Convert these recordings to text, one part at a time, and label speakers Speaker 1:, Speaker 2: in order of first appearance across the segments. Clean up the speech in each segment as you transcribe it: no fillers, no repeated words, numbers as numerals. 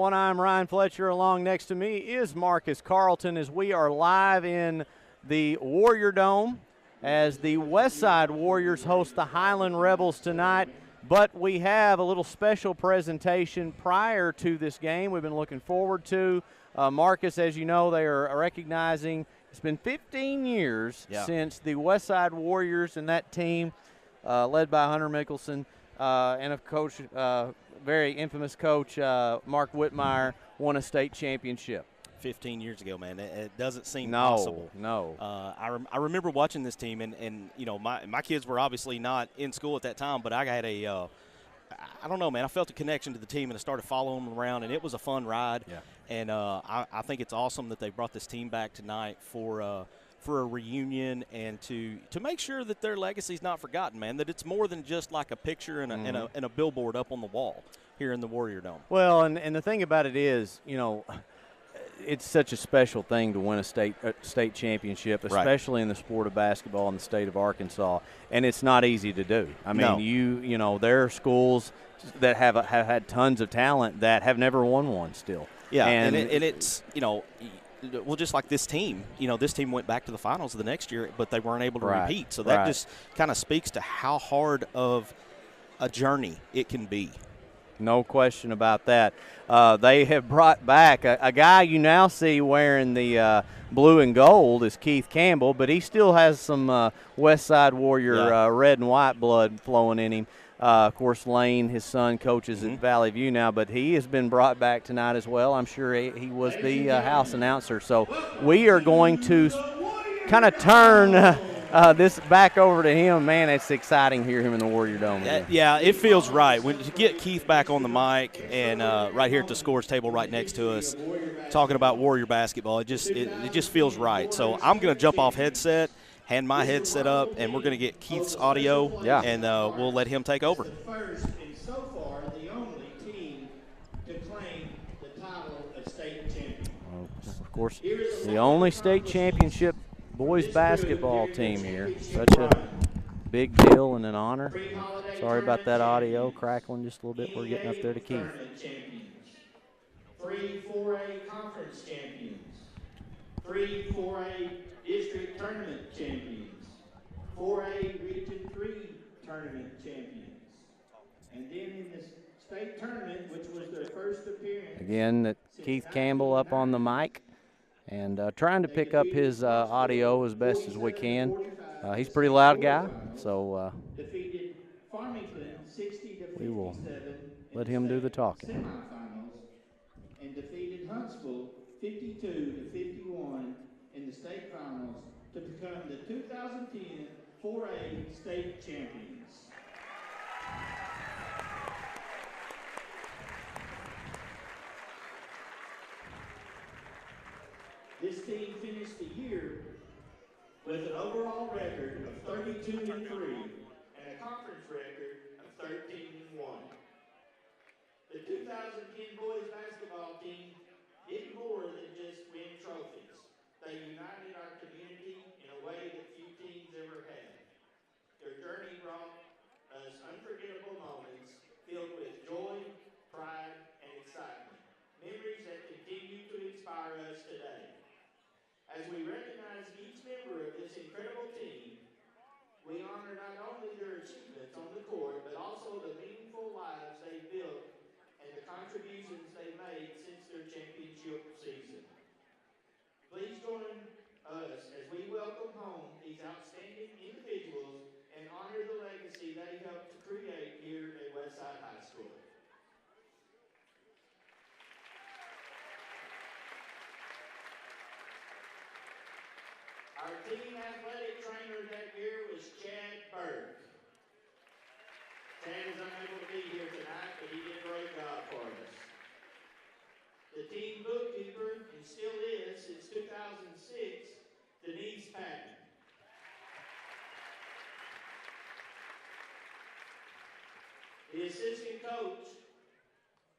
Speaker 1: everyone. I'm Ryan Fletcher. Along next to me is Marcus Carlton as we are live in the Warrior Dome as the Westside Warriors host the Highland Rebels tonight. But we have a little special presentation prior to this game we've been looking forward to. Marcus, as you know, they are recognizing it's been 15 years since the Westside Warriors and that team led by Hunter Mickelson and a coach, very infamous coach, Mark Whitmire, won a state championship.
Speaker 2: 15 years ago, man. It doesn't seem
Speaker 1: no,
Speaker 2: possible.
Speaker 1: No.
Speaker 2: I remember watching this team, and you know, my kids were obviously not in school at that time, but I had I don't know, man. I felt a connection to the team, and I started following them around, and it was a fun ride.
Speaker 1: Yeah.
Speaker 2: And I think it's awesome that they brought this team back tonight for a reunion and to make sure that their legacy is not forgotten, man, that it's more than just like a picture and a billboard up on the wall here in the Warrior Dome.
Speaker 1: Well, and the thing about it is, you know, it's such a special thing to win a state championship, especially in the sport of basketball in the state of Arkansas, and it's not easy to do. I mean, you know, there are schools that have had tons of talent that have never won one still.
Speaker 2: Yeah, and it's, you know, well, just like this team, you know, this team went back to the finals the next year, but they weren't able to repeat. So that just kind of speaks to how hard of a journey it can be.
Speaker 1: No question about that. They have brought back a guy you now see wearing the blue and gold is Keith Campbell, but he still has some Westside Warrior red and white blood flowing in him. Of course, Lane, his son, coaches at Valley View now, but he has been brought back tonight as well. I'm sure he was the house announcer. So we are going to kind of turn this back over to him. Man, it's exciting here him in the Warrior Dome.
Speaker 2: Yeah, it feels right. When to get Keith back on the mic and right here at the scores table right next to us, talking about Warrior basketball, it just feels right. So I'm going to jump off headset, hand my headset up, and we're going to get Keith's audio, and we'll let him take over.
Speaker 3: The first and so far the only team to claim the title of state champion.
Speaker 1: Of course, the only state championship boys basketball team here. Such a big deal and an honor. Sorry about that audio crackling just a little bit. We're getting up there to Keith.
Speaker 3: 3 4A conference champions. 3 4A district tournament champions. 4A Region 3 tournament champions. And then in the state tournament, which was their first appearance.
Speaker 1: Again, Keith Campbell up on the mic. And trying to pick up his audio as best as we can. He's a pretty loud guy, so we will let him do the talking.
Speaker 3: And defeated Huntsville 52-51 in the state finals to become the 2010 4A state champions. This team finished the year with an overall record of 32-3 and a conference record of 13-1. The 2010 boys basketball team did more than just win trophies. They united our community in a way that few teams ever have. Their journey brought us unforgettable moments filled with joy, pride, and excitement. Memories that continue to inspire us today. As we recognize each member of this incredible team, we honor not only their achievements on the court, but also the meaningful lives they built and the contributions they made since their championship season. Please join us as we welcome home these outstanding individuals and honor the legacy they helped to create here at Westside High School. Our team athletic trainer that year was Chad Burke. Chad is unable to be here tonight, but he did a great job for us. The team bookkeeper, and still is since 2006, Denise Patton. The assistant coach,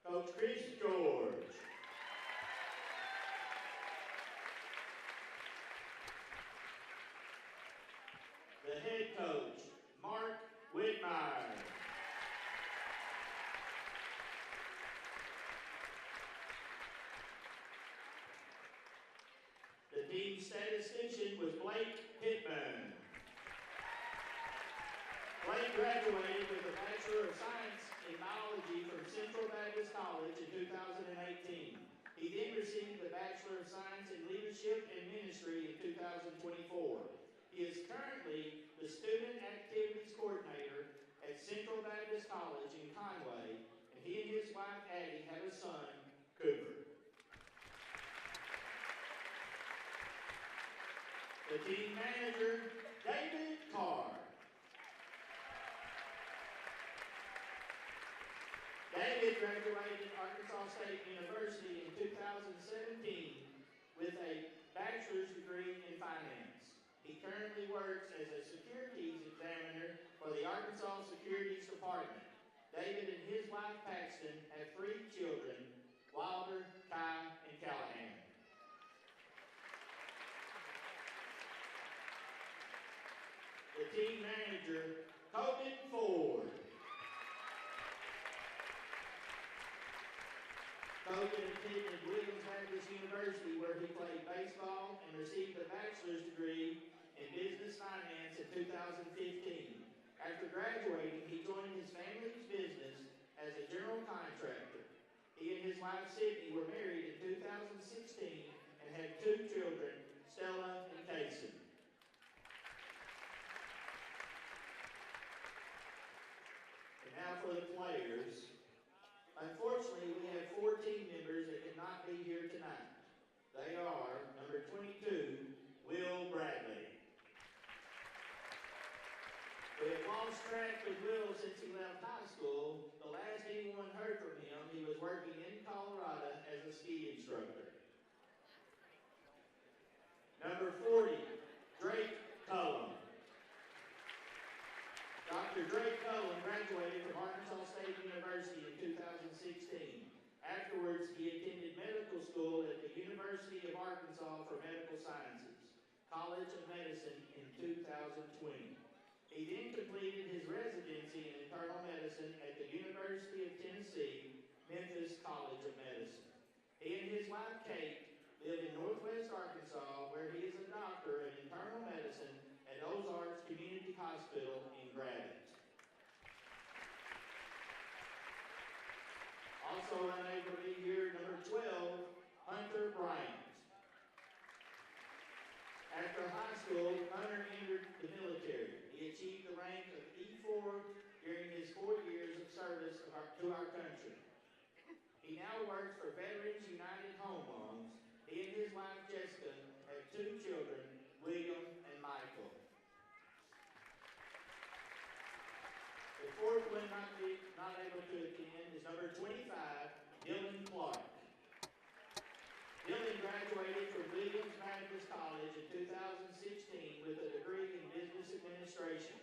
Speaker 3: Coach Chris George. The head coach, Mark Whitmire. team statistician was Blake Pittman. Blake graduated with a Bachelor of Science in Biology from Central Baptist College in 2018. He then received the Bachelor of Science in Leadership and Ministry in 2024. He is currently the Student Activities Coordinator at Central Baptist College in Conway, and he and his wife Addie have a son, Cooper. The team manager, David Carr. David graduated Arkansas State University in 2017 with a bachelor's degree in finance. He currently works as a securities examiner for the Arkansas Securities Department. David and his wife Paxton have 3 children, Wilder, Kai, and Callahan. The team manager, Colton Ford. Colton attended Williams Baptist University where he played baseball and received a bachelor's degree in business finance in 2015. After graduating, he joined his family's business as a general contractor. He and his wife Sydney were married in 2016 and had 2 children, Stella and Casey. And now for the players. Unfortunately, we have 4 team members that could not be here tonight. They are number 22, Will Bradley. We have lost track with Will since he left high school. The last anyone heard from him, he was working in Colorado as a ski instructor. Number 40, Drake Cullum. Dr. Drake Cullen graduated from Arkansas State University in 2016. Afterwards, he attended medical school at the University of Arkansas for Medical Sciences, College of Medicine in 2020. He then completed his residency in internal medicine at the University of Tennessee, Memphis College of Medicine. He and his wife, Kate, live in Northwest Arkansas, where he is a doctor in internal medicine at Ozarks Community Hospital in Gravette. Also unable to be here, number 12, Hunter Bryant. After high school, Hunter entered the military. He achieved the rank of E4 during his 4 years of service to our country. He now works for Veterans United Home Loans. He and his wife Jessica have 2 children, William and Michael. The 4th one not able to attend is number 25, Dylan Clark. Dylan graduated from Williams Baptist College in 2016 with a degree in business administration.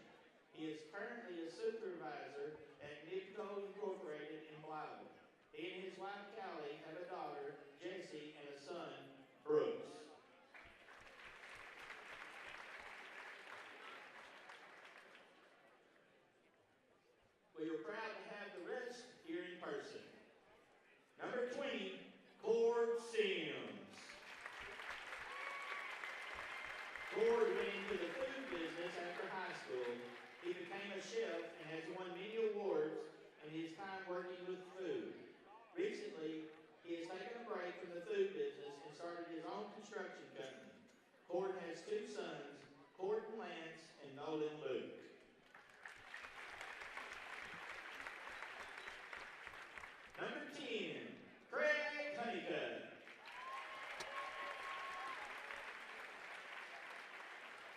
Speaker 3: He is currently a supervisor at Nipco Incorporated in Blythe. He and his wife Callie have a daughter, Jessie, and a son, Brooks. We are proud to have the rest here in person. Number 20, Cord Sims. Cord went into the food business after high school. He became a chef and has won many awards in his time working with food. Recently, he has taken a break from the food business and started his own construction company. Cord has 2 sons, Courtney Lance and Nolan Luke. Number 10, Craig Honeycutt.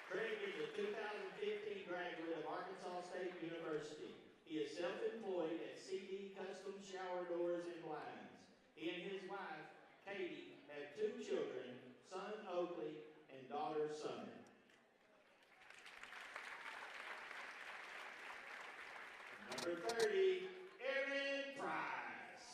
Speaker 3: Craig is a 2015 graduate of Arkansas State University. He is self-employed at CD Custom Shower Doors and Blinds. He and his wife, Katie, have 2 children, son Oakley and daughter Summer. Number 30, Aaron Price.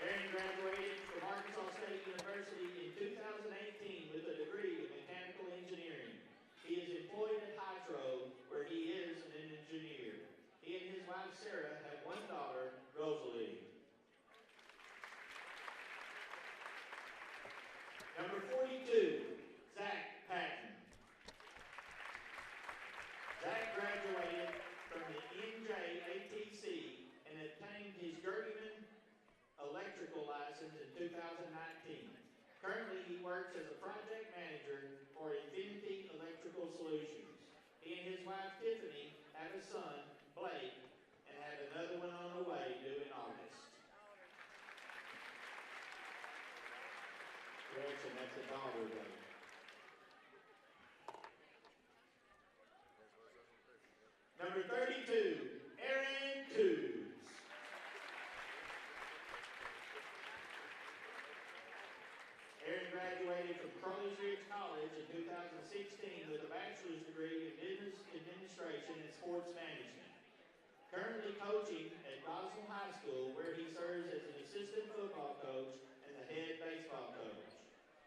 Speaker 3: Aaron graduated from Arkansas State University in 2018 with a degree in mechanical engineering. He is employed at Hydro, where he is an engineer. He and his wife Sarah have 1 daughter, Rosalie. Number 42, Zach Patton. Zach graduated from the NJATC and obtained his journeyman electrical license in 2019. Currently, he works as a project manager for Infinity Electrical Solutions. He and his wife, Tiffany, have a son, Blake, and have another one on the way due in August. Correction, that's a daughter, Blake. Number 32, Aaron Coos. Aaron graduated from Crowley's Ridge College in 2016 with a bachelor's degree in business administration and sports management. Currently coaching at Gosnell High School, where he serves as an assistant football coach and the head baseball coach.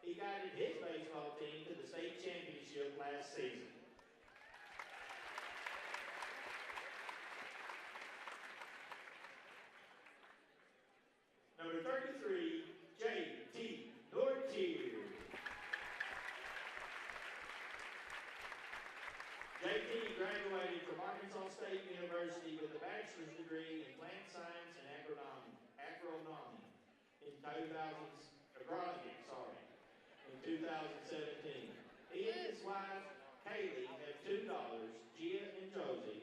Speaker 3: He guided his baseball team to the state championship last season. Number 33, J.T. Nortier. J.T. graduated from Arkansas State University with a bachelor's degree in plant science and agronomy in 2017. He and his wife, Kaylee, have two daughters, Gia and Josie.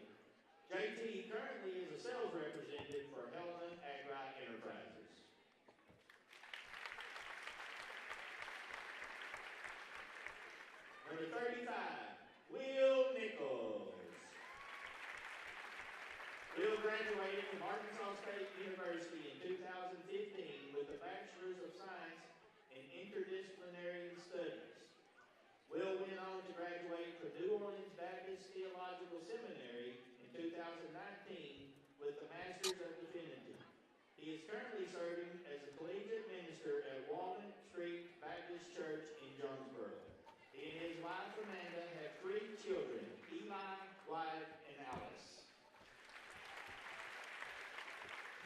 Speaker 3: J.T. currently is a sales representative for Highland Agri Enterprises. Number 35, Will Nichols. Will graduated from Arkansas State University in 2015 with a Bachelor's of Science in Interdisciplinary Studies. Will went on to graduate from New Orleans Baptist Theological Seminary in 2019 with a Master's of Divinity. He is currently serving as a collegiate minister at Walnut Street Baptist Church in Jonesboro. He and his wife Amanda have 3 children, Eli, Wyatt, and Alice.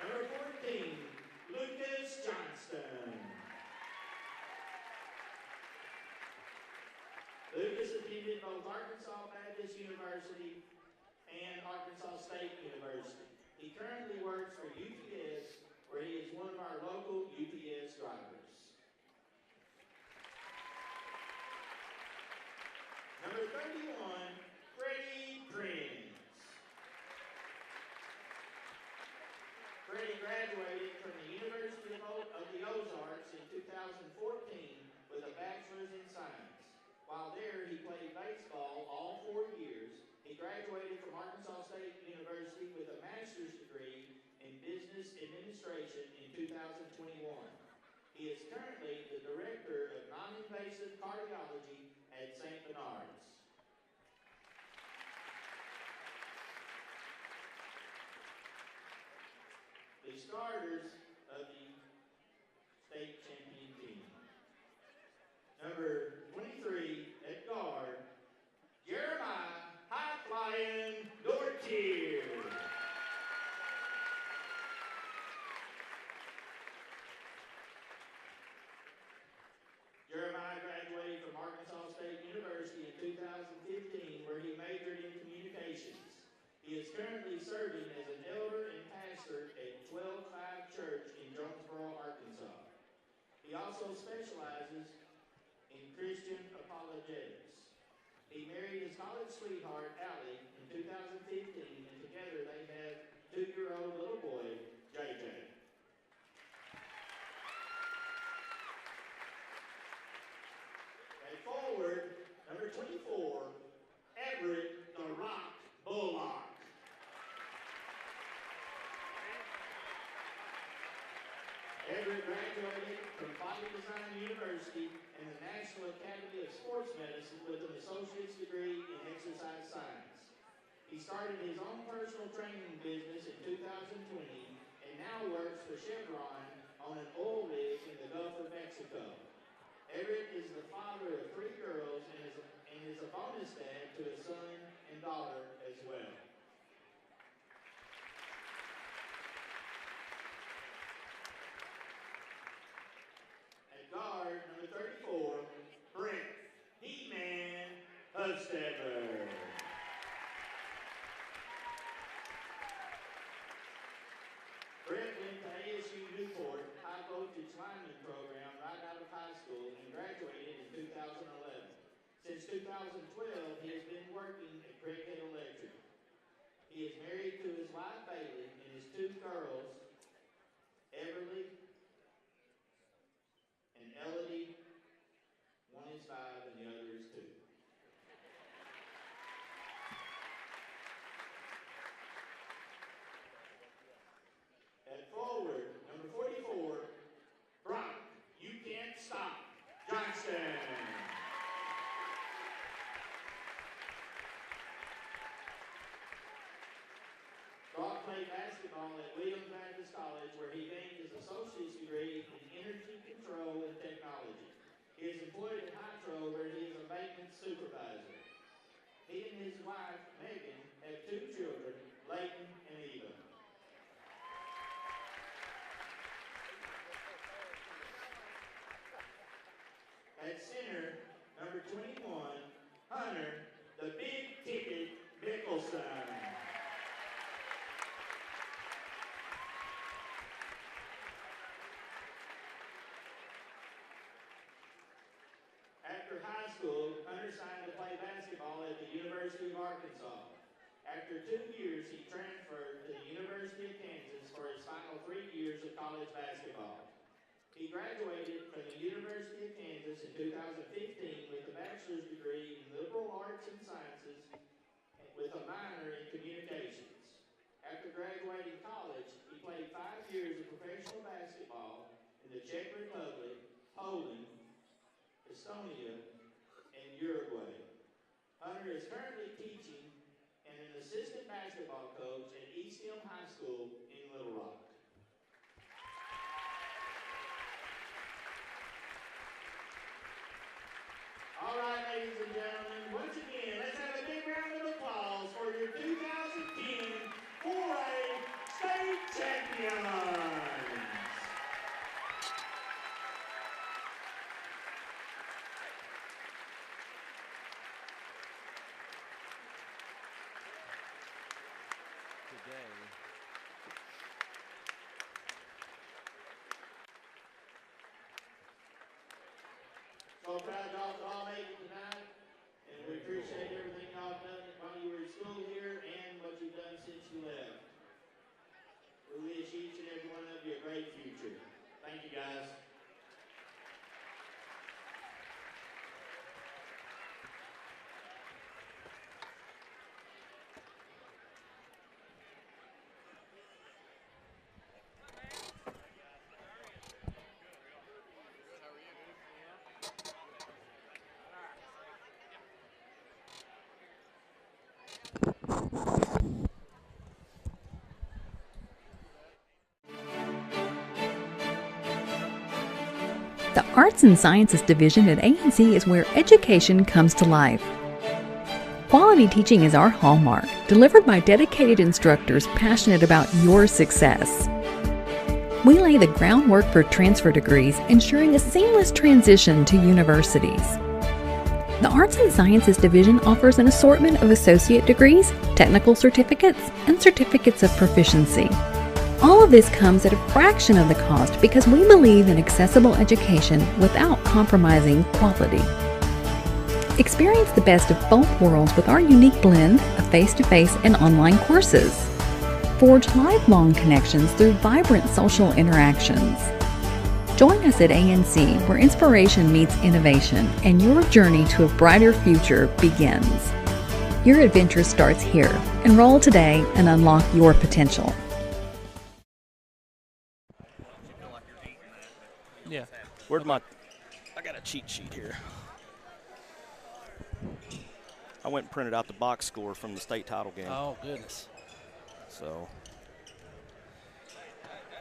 Speaker 3: Number 14, Lucas Johnston. Lucas attended both Arkansas Baptist University and Arkansas State University. He currently works for UPS, where he is one of our local UPS drivers. Number 31, Freddie Prince. Freddie graduated from the University of the Ozarks in 2014 with a bachelor's in science. While there, he played baseball all 4 years. He graduated from Arkansas State University with a master's degree in business administration in 2021. He is currently the director of non-invasive cardiology at St. Bernard's. The starters of the state champion team. Number 23 at guard, Jeremiah High-Flying Nortier. Jeremiah graduated from Arkansas State University in 2015, where he majored in communications. He is currently serving as an elder and pastor at 12-5 Church in Jonesboro, Arkansas. He also specializes in Christian apologetics. He married his college sweetheart, Allie, in 2015, and together they have a 2-year-old little boy, JJ. At forward, number 24, Everett the Rock Bullock. Everett graduated from Body Design University and the National Academy of Sports Medicine with an associate's degree in exercise science. He started his own personal training business in 2020 and now works for Chevron on an oil rig in the Gulf of Mexico. Everett is the father of 3 girls and is a bonus dad to a son and daughter as well. At guard, number 34, Stedler. Brett went to ASU Newport High Voltage Lineman Program right out of high school and graduated in 2011. Since 2012, he has been working at Craighead Electric. He is married to his wife Bailey and his two girls, Everly and Elodie. One is 5 and the other is 2. At forward, number 44, Brock, you can't stop, Johnston. Brock played basketball at Williams Baptist College, where he gained his associate's degree in energy control and technology. He is employed at Hydro, where he is a maintenance supervisor. He and his wife, Megan, have 2 children, Layton and Eva. At center, number 21, Hunter, the big ticket Mickelson. After high school, Hunter signed to play basketball at the University of Arkansas. After 2 years, he transferred to the University of Kansas for his final 3 years of college basketball. He graduated from the University of Kansas in 2015 with a bachelor's degree in liberal arts and sciences with a minor in communications. After graduating college, he played 5 years of professional basketball in the Czech Republic, Poland, Estonia, and Uruguay. Hunter is currently teaching and an assistant basketball coach at East Elm High School in Little Rock. All right, ladies and gentlemen, once again, let's have a big round of applause for your 2010 4A State Champions. So proud y'all to all make it tonight, and we appreciate everything y'all have done while you were in school here and what you've done since you left. We wish each and every one of you a great future. Thank you, guys.
Speaker 4: The Arts and Sciences Division at A&C is where education comes to life. Quality teaching is our hallmark, delivered by dedicated instructors passionate about your success. We lay the groundwork for transfer degrees, ensuring a seamless transition to universities. The Arts and Sciences Division offers an assortment of associate degrees, technical certificates, and certificates of proficiency. All of this comes at a fraction of the cost because we believe in accessible education without compromising quality. Experience the best of both worlds with our unique blend of face-to-face and online courses. Forge lifelong connections through vibrant social interactions. Join us at A&C, where inspiration meets innovation and your journey to a brighter future begins. Your adventure starts here. Enroll today and unlock your potential.
Speaker 2: Yeah. Where'd my... I got a cheat sheet here. I went and printed out the box score from the state title game.
Speaker 5: Oh, goodness.
Speaker 2: So, all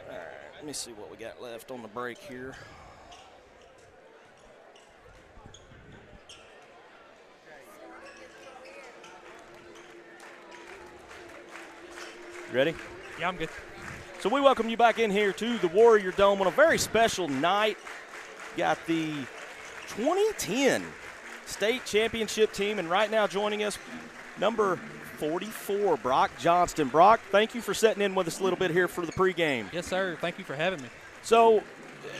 Speaker 2: right, let me see what we got left on the break here. You ready?
Speaker 5: Yeah, I'm good.
Speaker 2: So we welcome you back in here to the Warrior Dome on a very special night. Got the 2010 State Championship team, and right now joining us, number 44, Brock Johnston. Brock, thank you for sitting in with us a little bit here for the pregame.
Speaker 5: Yes, sir. Thank you for having me.
Speaker 2: So,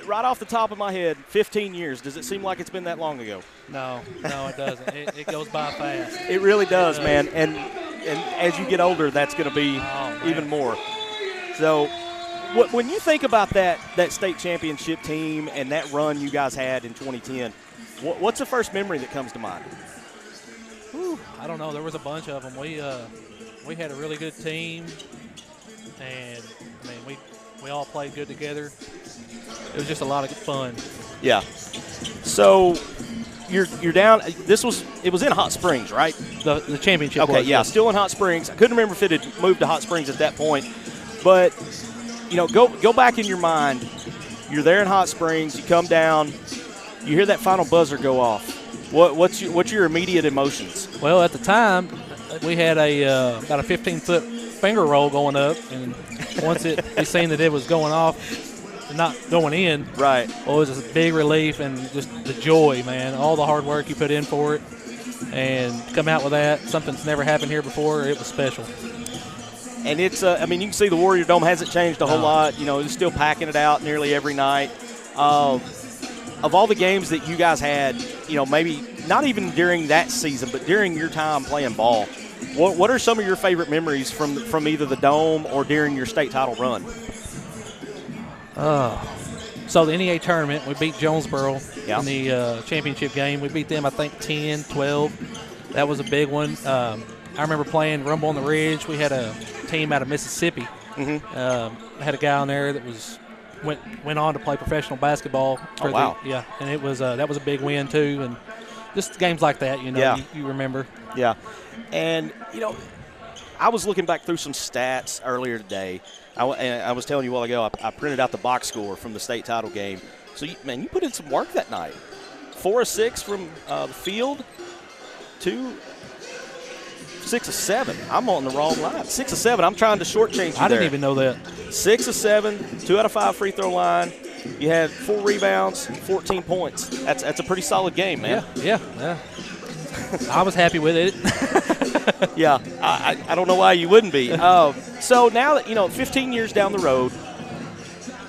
Speaker 2: right off the top of my head, 15 years. Does it seem like it's been that long ago?
Speaker 5: No, it doesn't. It goes by fast.
Speaker 2: It really does, man. And as you get older, that's going to be even more. So, when you think about that state championship team and that run you guys had in 2010, what's the first memory that comes to mind?
Speaker 5: I don't know. There was a bunch of them. We had a really good team, and I mean we all played good together. It was just a lot of fun.
Speaker 2: Yeah. So you're down. It was in Hot Springs, right?
Speaker 5: The championship.
Speaker 2: Okay, yeah, still in Hot Springs. I couldn't remember if it had moved to Hot Springs at that point, but go back in your mind. You're there in Hot Springs. You come down. You hear that final buzzer go off. What's your immediate emotions?
Speaker 5: Well, at the time, we had about a 15-foot finger roll going up, and once we seen that it was going off and not going in,
Speaker 2: right?
Speaker 5: Well, it was just a big relief and just the joy, man. All the hard work you put in for it, and to come out with that, something that's never happened here before, it was special.
Speaker 2: And it's, I mean, you can see the Warrior Dome hasn't changed a whole lot. They're still packing it out nearly every night. Of all the games that you guys had, maybe not even during that season, but during your time playing ball, what are some of your favorite memories from either the Dome or during your state title run?
Speaker 5: So the NEA tournament, we beat Jonesboro in the championship game. We beat them, I think, 10-12. That was a big one. I remember playing Rumble on the Ridge. We had a team out of Mississippi. Mm-hmm. Had a guy on there that went on to play professional basketball.
Speaker 2: Wow.
Speaker 5: And it was that was a big win too, and just games like that, you remember. Yeah.
Speaker 2: And I was looking back through some stats earlier today. I was telling you a while ago, I printed out the box score from the state title game. So you put in some work that night. 4 of 6 from the field, 6 of 7. I'm on the wrong line. 6 of 7. I'm trying to shortchange you.
Speaker 5: I didn't even know that.
Speaker 2: 6 of 7, 2 out of 5 free throw line. You had 4 rebounds, 14 points. That's a pretty solid game, man.
Speaker 5: Yeah. I was happy with it.
Speaker 2: Yeah, I don't know why you wouldn't be. So now that 15 years down the road,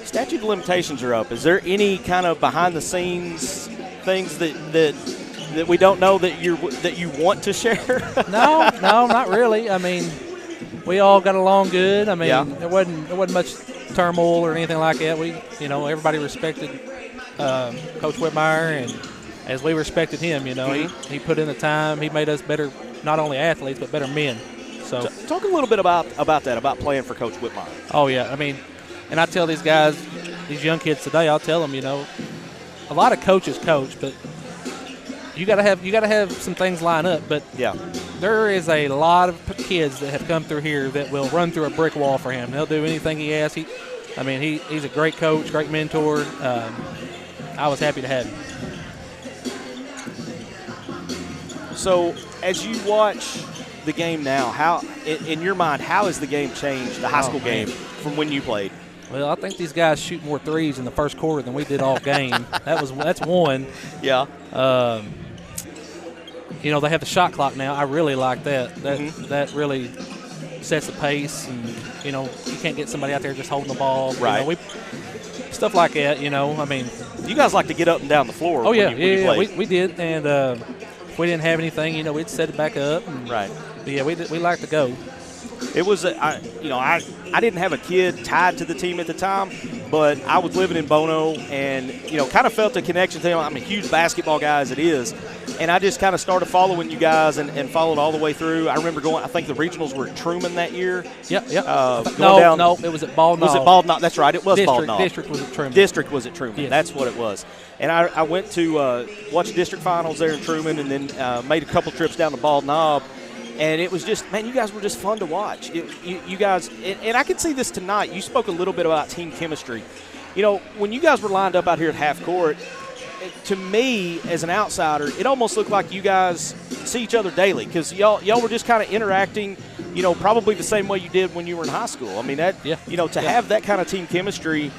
Speaker 2: statute of limitations are up. Is there any kind of behind the scenes things that we don't know that you want to share?
Speaker 5: No, not really. I mean, we all got along good. I mean, there wasn't much turmoil or anything like that. We, everybody respected Coach Whitmire, and as we respected him, he put in the time. He made us better, not only athletes but better men. So
Speaker 2: talk a little bit about that, about playing for Coach Whitmire.
Speaker 5: Oh yeah, I mean, and I tell these guys, these young kids today, I'll tell them, a lot of coaches coach, but you got to have some things line up. But there is a lot of kids that have come through here that will run through a brick wall for him. They'll do anything he asks. He's a great coach, great mentor. I was happy to have him.
Speaker 2: So as you watch the game now, how in your mind, how has the game changed, the high school game, from when you played?
Speaker 5: Well, I think these guys shoot more threes in the first quarter than we did all game. That's one.
Speaker 2: Yeah.
Speaker 5: They have the shot clock now. I really like that. That really sets the pace, and you can't get somebody out there just holding the ball.
Speaker 2: Right.
Speaker 5: Stuff like that. I mean,
Speaker 2: you guys like to get up and down the floor.
Speaker 5: Oh
Speaker 2: when you
Speaker 5: we did, and if we didn't have anything, we'd set it back up. And,
Speaker 2: right.
Speaker 5: But yeah, we like to go.
Speaker 2: It was, I didn't have a kid tied to the team at the time, but I was living in Bono and, kind of felt a connection to him. I'm a huge basketball guy as it is, and I just kind of started following you guys and followed all the way through. I remember I think the regionals were at Truman that year.
Speaker 5: Yep.
Speaker 2: No,
Speaker 5: it was at Bald Knob.
Speaker 2: Was it Bald Knob? That's right, it was Bald Knob.
Speaker 5: District was at Truman.
Speaker 2: District was at Truman.
Speaker 5: Yes.
Speaker 2: That's what it was. And I went to watch district finals there in Truman, and then made a couple trips down to Bald Knob. And it was just, man, you guys were just fun to watch. You guys, and I could see this tonight. You spoke a little bit about team chemistry. When you guys were lined up out here at half court, to me, as an outsider, it almost looked like you guys see each other daily because y'all were just kind of interacting, probably the same way you did when you were in high school. I mean, have that kind of team chemistry,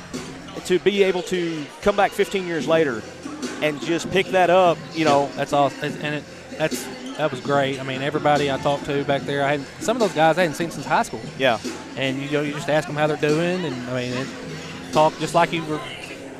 Speaker 2: to be able to come back 15 years later and just pick that up, you know.
Speaker 5: That's awesome. And that was great. I mean, everybody I talked to back there, some of those guys I hadn't seen since high school.
Speaker 2: Yeah.
Speaker 5: And, you just ask them how they're doing. And, I mean, talk just like you were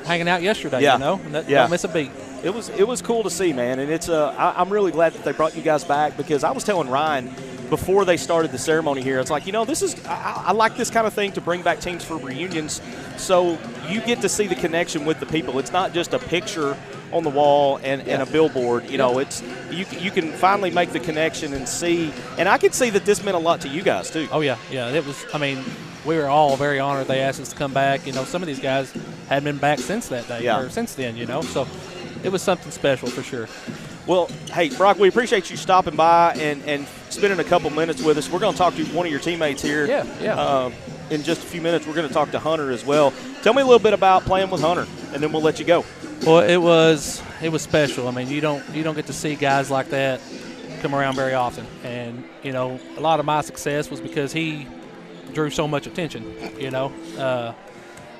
Speaker 5: hanging out yesterday, you know. And don't miss a beat.
Speaker 2: It was cool to see, man. And it's I'm really glad that they brought you guys back, because I was telling Ryan before they started the ceremony here, it's like, this is I like this kind of thing to bring back teams for reunions, so you get to see the connection with the people. It's not just a picture on the wall and a billboard. It's you can finally make the connection and see. And I could see that this meant a lot to you guys too.
Speaker 5: Oh yeah. It was. I mean, we were all very honored they asked us to come back. Some of these guys hadn't been back since that day or since then. So it was something special for sure.
Speaker 2: Well, hey, Brock, we appreciate you stopping by and spending a couple minutes with us. We're going to talk to one of your teammates here. In just a few minutes, we're going to talk to Hunter as well. Tell me a little bit about playing with Hunter, and then we'll let you go.
Speaker 5: Well, it was special. I mean, you don't get to see guys like that come around very often. And, a lot of my success was because he drew so much attention,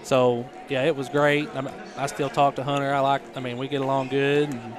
Speaker 5: So, yeah, it was great. I still talk to Hunter. We get along good. And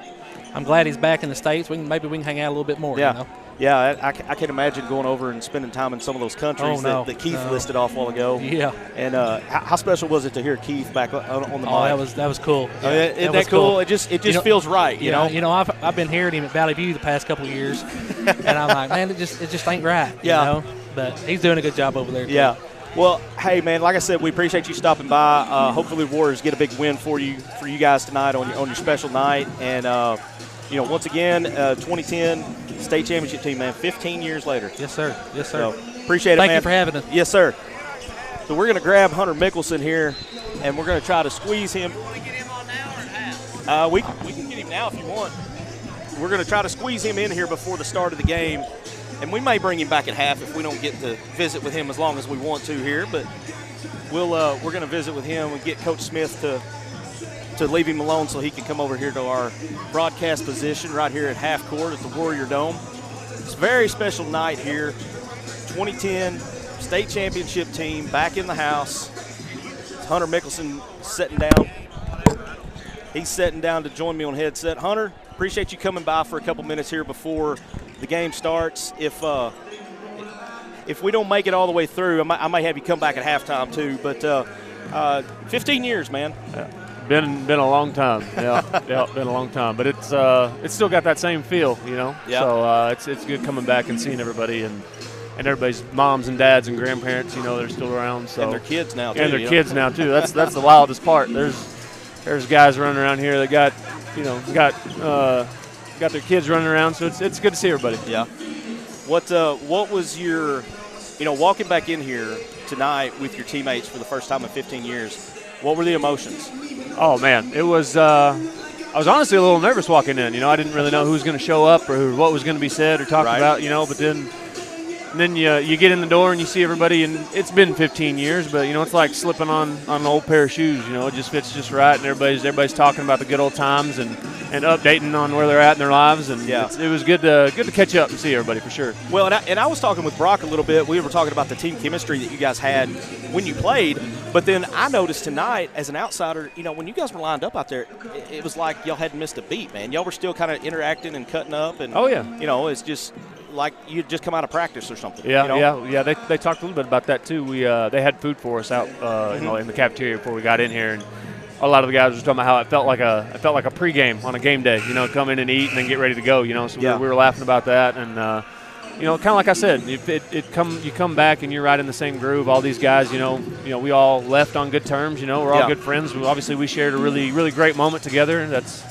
Speaker 5: I'm glad he's back in the States. Maybe we can hang out a little bit more,
Speaker 2: Yeah, I can imagine going over and spending time in some of those countries that Keith listed off a while ago.
Speaker 5: Yeah.
Speaker 2: And how special was it to hear Keith back on the mic?
Speaker 5: That was cool.
Speaker 2: Yeah, isn't that cool? It just feels right, you know?
Speaker 5: I've been hearing him at Valley View the past couple of years, and I'm like, man, it just ain't right, you know? But he's doing a good job over there.
Speaker 2: Yeah. Well, hey, man, like I said, we appreciate you stopping by. Hopefully the Warriors get a big win for you guys tonight on your special night. And, once again, 2010 State Championship team, man, 15 years later.
Speaker 5: Yes, sir.
Speaker 2: So, appreciate it, man.
Speaker 5: Thank you for having us.
Speaker 2: Yes, sir. So we're going to grab Hunter Mickelson here, and we're going to try to squeeze him.
Speaker 6: Can we get him on now or half?
Speaker 2: We can get him now if you want. We're going to try to squeeze him in here before the start of the game. And we may bring him back at half if we don't get to visit with him as long as we want to here. But we're going to visit with him and get Coach Smith to leave him alone so he can come over here to our broadcast position right here at half court at the Warrior Dome. It's a very special night here. 2010 State Championship team back in the house. Hunter Mickelson sitting down. He's sitting down to join me on headset. Hunter, appreciate you coming by for a couple minutes here before the game starts. If we don't make it all the way through, I might have you come back at halftime too. But 15 years, man.
Speaker 7: Yeah. Been a long time. Yeah, been a long time. But it's still got that same feel, Yeah. So it's good coming back and seeing everybody and everybody's moms and dads and grandparents, they're still around. So
Speaker 2: and their kids now too.
Speaker 7: And their kids now too. That's the wildest part. There's guys running around here that got their kids running around, so it's good to see everybody.
Speaker 2: Yeah. What was your, walking back in here tonight with your teammates for the first time in 15 years? What were the emotions?
Speaker 7: Oh man, it was. I was honestly a little nervous walking in. I didn't really know who was going to show up or what was going to be said or talked about. But then you get in the door and you see everybody, and it's been 15 years, but it's like slipping on an old pair of shoes. It just fits just right, and everybody's talking about the good old times and updating on where they're at in their lives, and it was good to catch up and see everybody for sure.
Speaker 2: Well, and I was talking with Brock a little bit. We were talking about the team chemistry that you guys had when you played, but then I noticed tonight as an outsider, when you guys were lined up out there, it was like y'all hadn't missed a beat, man. Y'all were still kind of interacting and cutting up, and it's just like you just come out of practice or something.
Speaker 7: Yeah. They talked a little bit about that too. They had food for us out, in the cafeteria before we got in here, and a lot of the guys were talking about how it felt like a pregame on a game day. Come in and eat and then get ready to go. So we were laughing about that, and kind of like I said, you come back and you're right in the same groove. All these guys, we all left on good terms. We're all good friends. Obviously, we shared a really really great moment together, and that's.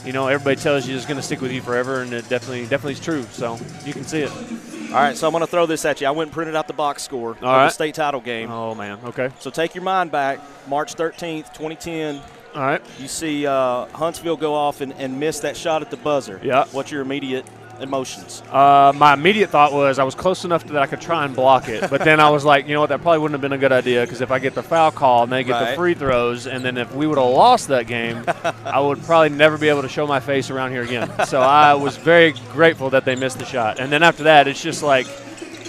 Speaker 7: Everybody tells you it's going to stick with you forever, and it definitely is true. So you can see it.
Speaker 2: All right, so I'm going to throw this at you. I went and printed out the box score of the state title game.
Speaker 7: Oh, man, okay.
Speaker 2: So take your mind back, March 13th, 2010.
Speaker 7: All right.
Speaker 2: You see Huntsville go off and miss that shot at the buzzer.
Speaker 7: Yeah.
Speaker 2: What's your immediate emotions?
Speaker 7: My immediate thought was I was close enough that I could try and block it, but then I was like, that probably wouldn't have been a good idea, because if I get the foul call and they get the free throws, and then if we would have lost that game, I would probably never be able to show my face around here again. So I was very grateful that they missed the shot. And then after that, it's just like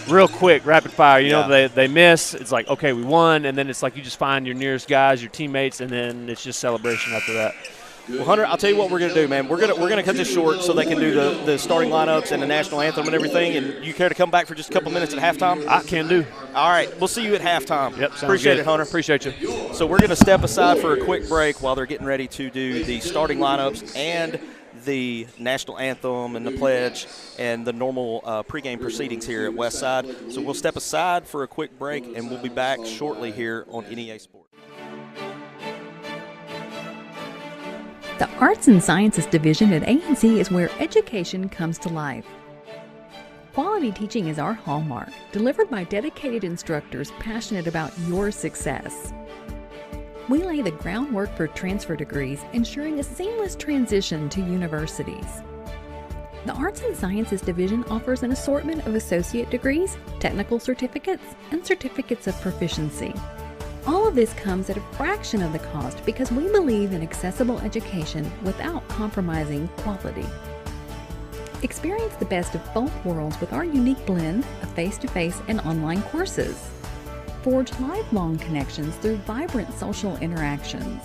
Speaker 7: real quick, rapid fire. They miss. It's like, okay, we won, and then it's like you just find your nearest guys, your teammates, and then it's just celebration after that.
Speaker 2: Well, Hunter, I'll tell you what we're going to do, man. We're gonna cut this short so they can do the starting lineups and the national anthem and everything. And you care to come back for just a couple minutes at halftime?
Speaker 7: I can do.
Speaker 2: All right, we'll see you at halftime.
Speaker 7: Yep,
Speaker 2: appreciate
Speaker 7: good.
Speaker 2: it, Hunter.
Speaker 7: Appreciate you.
Speaker 2: So we're going to step aside for a quick break while they're getting ready to do the starting lineups and the national anthem and the pledge and the normal pregame proceedings here at Westside. So we'll step aside for a quick break, and we'll be back shortly here on NEA Sports.
Speaker 4: The Arts and Sciences Division at A&C is where education comes to life. Quality teaching is our hallmark, delivered by dedicated instructors passionate about your success. We lay the groundwork for transfer degrees, ensuring a seamless transition to universities. The Arts and Sciences Division offers an assortment of associate degrees, technical certificates, and certificates of proficiency. All of this comes at a fraction of the cost because we believe in accessible education without compromising quality. Experience the best of both worlds with our unique blend of face-to-face and online courses. Forge lifelong connections through vibrant social interactions.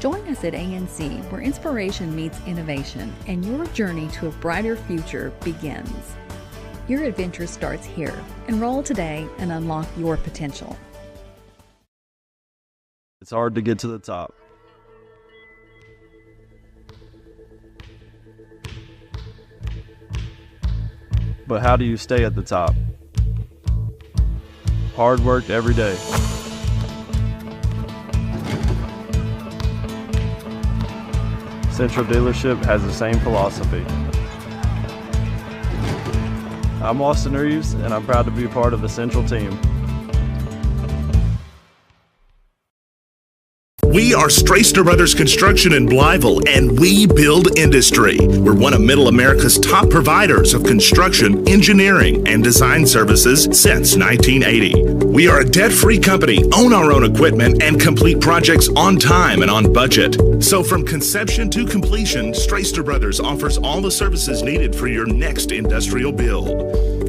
Speaker 4: Join us at A&C, where inspiration meets innovation and your journey to a brighter future begins. Your adventure starts here. Enroll today and unlock your potential.
Speaker 8: It's hard to get to the top. But how do you stay at the top? Hard work every day. Central Dealership has the same philosophy. I'm Austin Reeves, and I'm proud to be a part of the Central team.
Speaker 9: We are Straister Brothers Construction in Blytheville, and we build industry. We're one of Middle America's top providers of construction, engineering, and design services since 1980. We are a debt-free company, own our own equipment, and complete projects on time and on budget. So from conception to completion, Straister Brothers offers all the services needed for your next industrial build.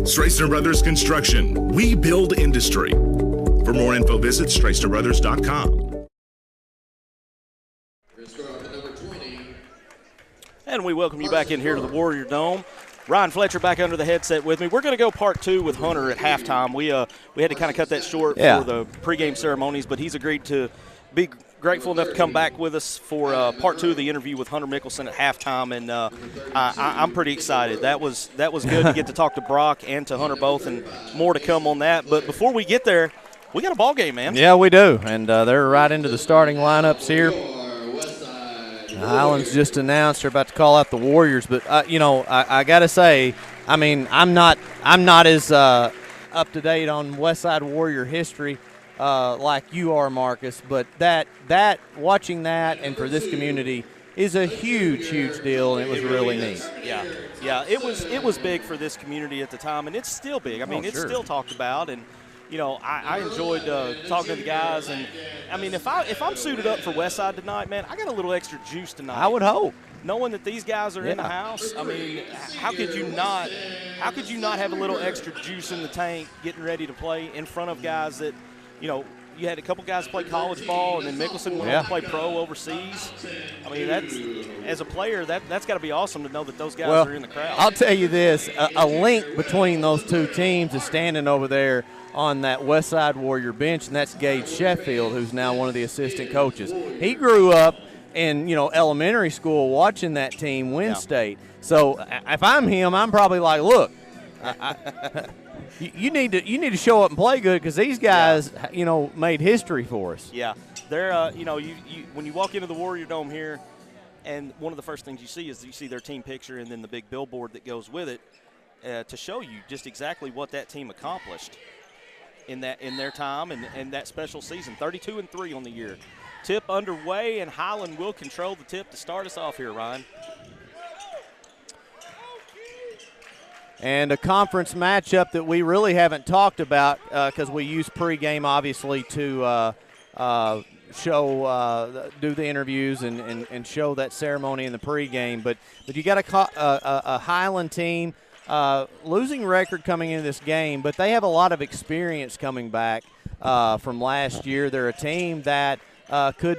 Speaker 9: Straister Brothers Construction, we build industry. For more info, visit StraisterBrothers.com.
Speaker 2: And we welcome you back in here to the Warrior Dome. Ryan Fletcher back under the headset with me. We're going to go part two with Hunter at halftime. We had to kind of cut that short for the pregame ceremonies, but he's agreed to be grateful enough to come back with us for part two of the interview with Hunter Mickelson at halftime, and I'm pretty excited. That was good to get to talk to Brock and to Hunter both, and more to come on that. But before we get there, we got a ball game, man.
Speaker 1: Yeah, we do, and they're right into the starting lineups here. Highland's just announced they're about to call out the Warriors, but I got to say, I mean, I'm not as up to date on Westside Warrior history like you are, Marcus. But that watching that and for this community is a huge deal, and it was really neat.
Speaker 2: Yeah, it was big for this community at the time, and it's still big. I mean, it's still talked about, and I enjoyed talking to the guys, and I mean, if I'm suited up for Westside tonight, man, I got a little extra juice tonight.
Speaker 1: I would hope.
Speaker 2: Knowing that these guys are in the house, I mean, how could you not have a little extra juice in the tank getting ready to play in front of guys that, you had a couple guys play college ball, and then Mickelson went on to play pro overseas. I mean, as a player, that's got to be awesome to know that those guys are in the crowd.
Speaker 1: I'll tell you this, a link between those two teams is standing over there on that Westside Warrior bench, and that's Gage Sheffield, who's now one of the assistant coaches. He grew up in elementary school watching that team win state. So if I'm him, I'm probably like, look, you need to show up and play good, because these guys made history for us.
Speaker 2: Yeah, they're when you walk into the Warrior Dome here, and one of the first things you see their team picture and then the big billboard that goes with it to show you just exactly what that team accomplished in their time and that special season. 32-3 on the year. Tip underway, and Highland will control the tip to start us off here, Ryan.
Speaker 1: And a conference matchup that we really haven't talked about because we use pregame, obviously, to show, do the interviews and show that ceremony in the pregame. But you got a Highland team, losing record coming into this game, but they have a lot of experience coming back from last year. They're a team that could,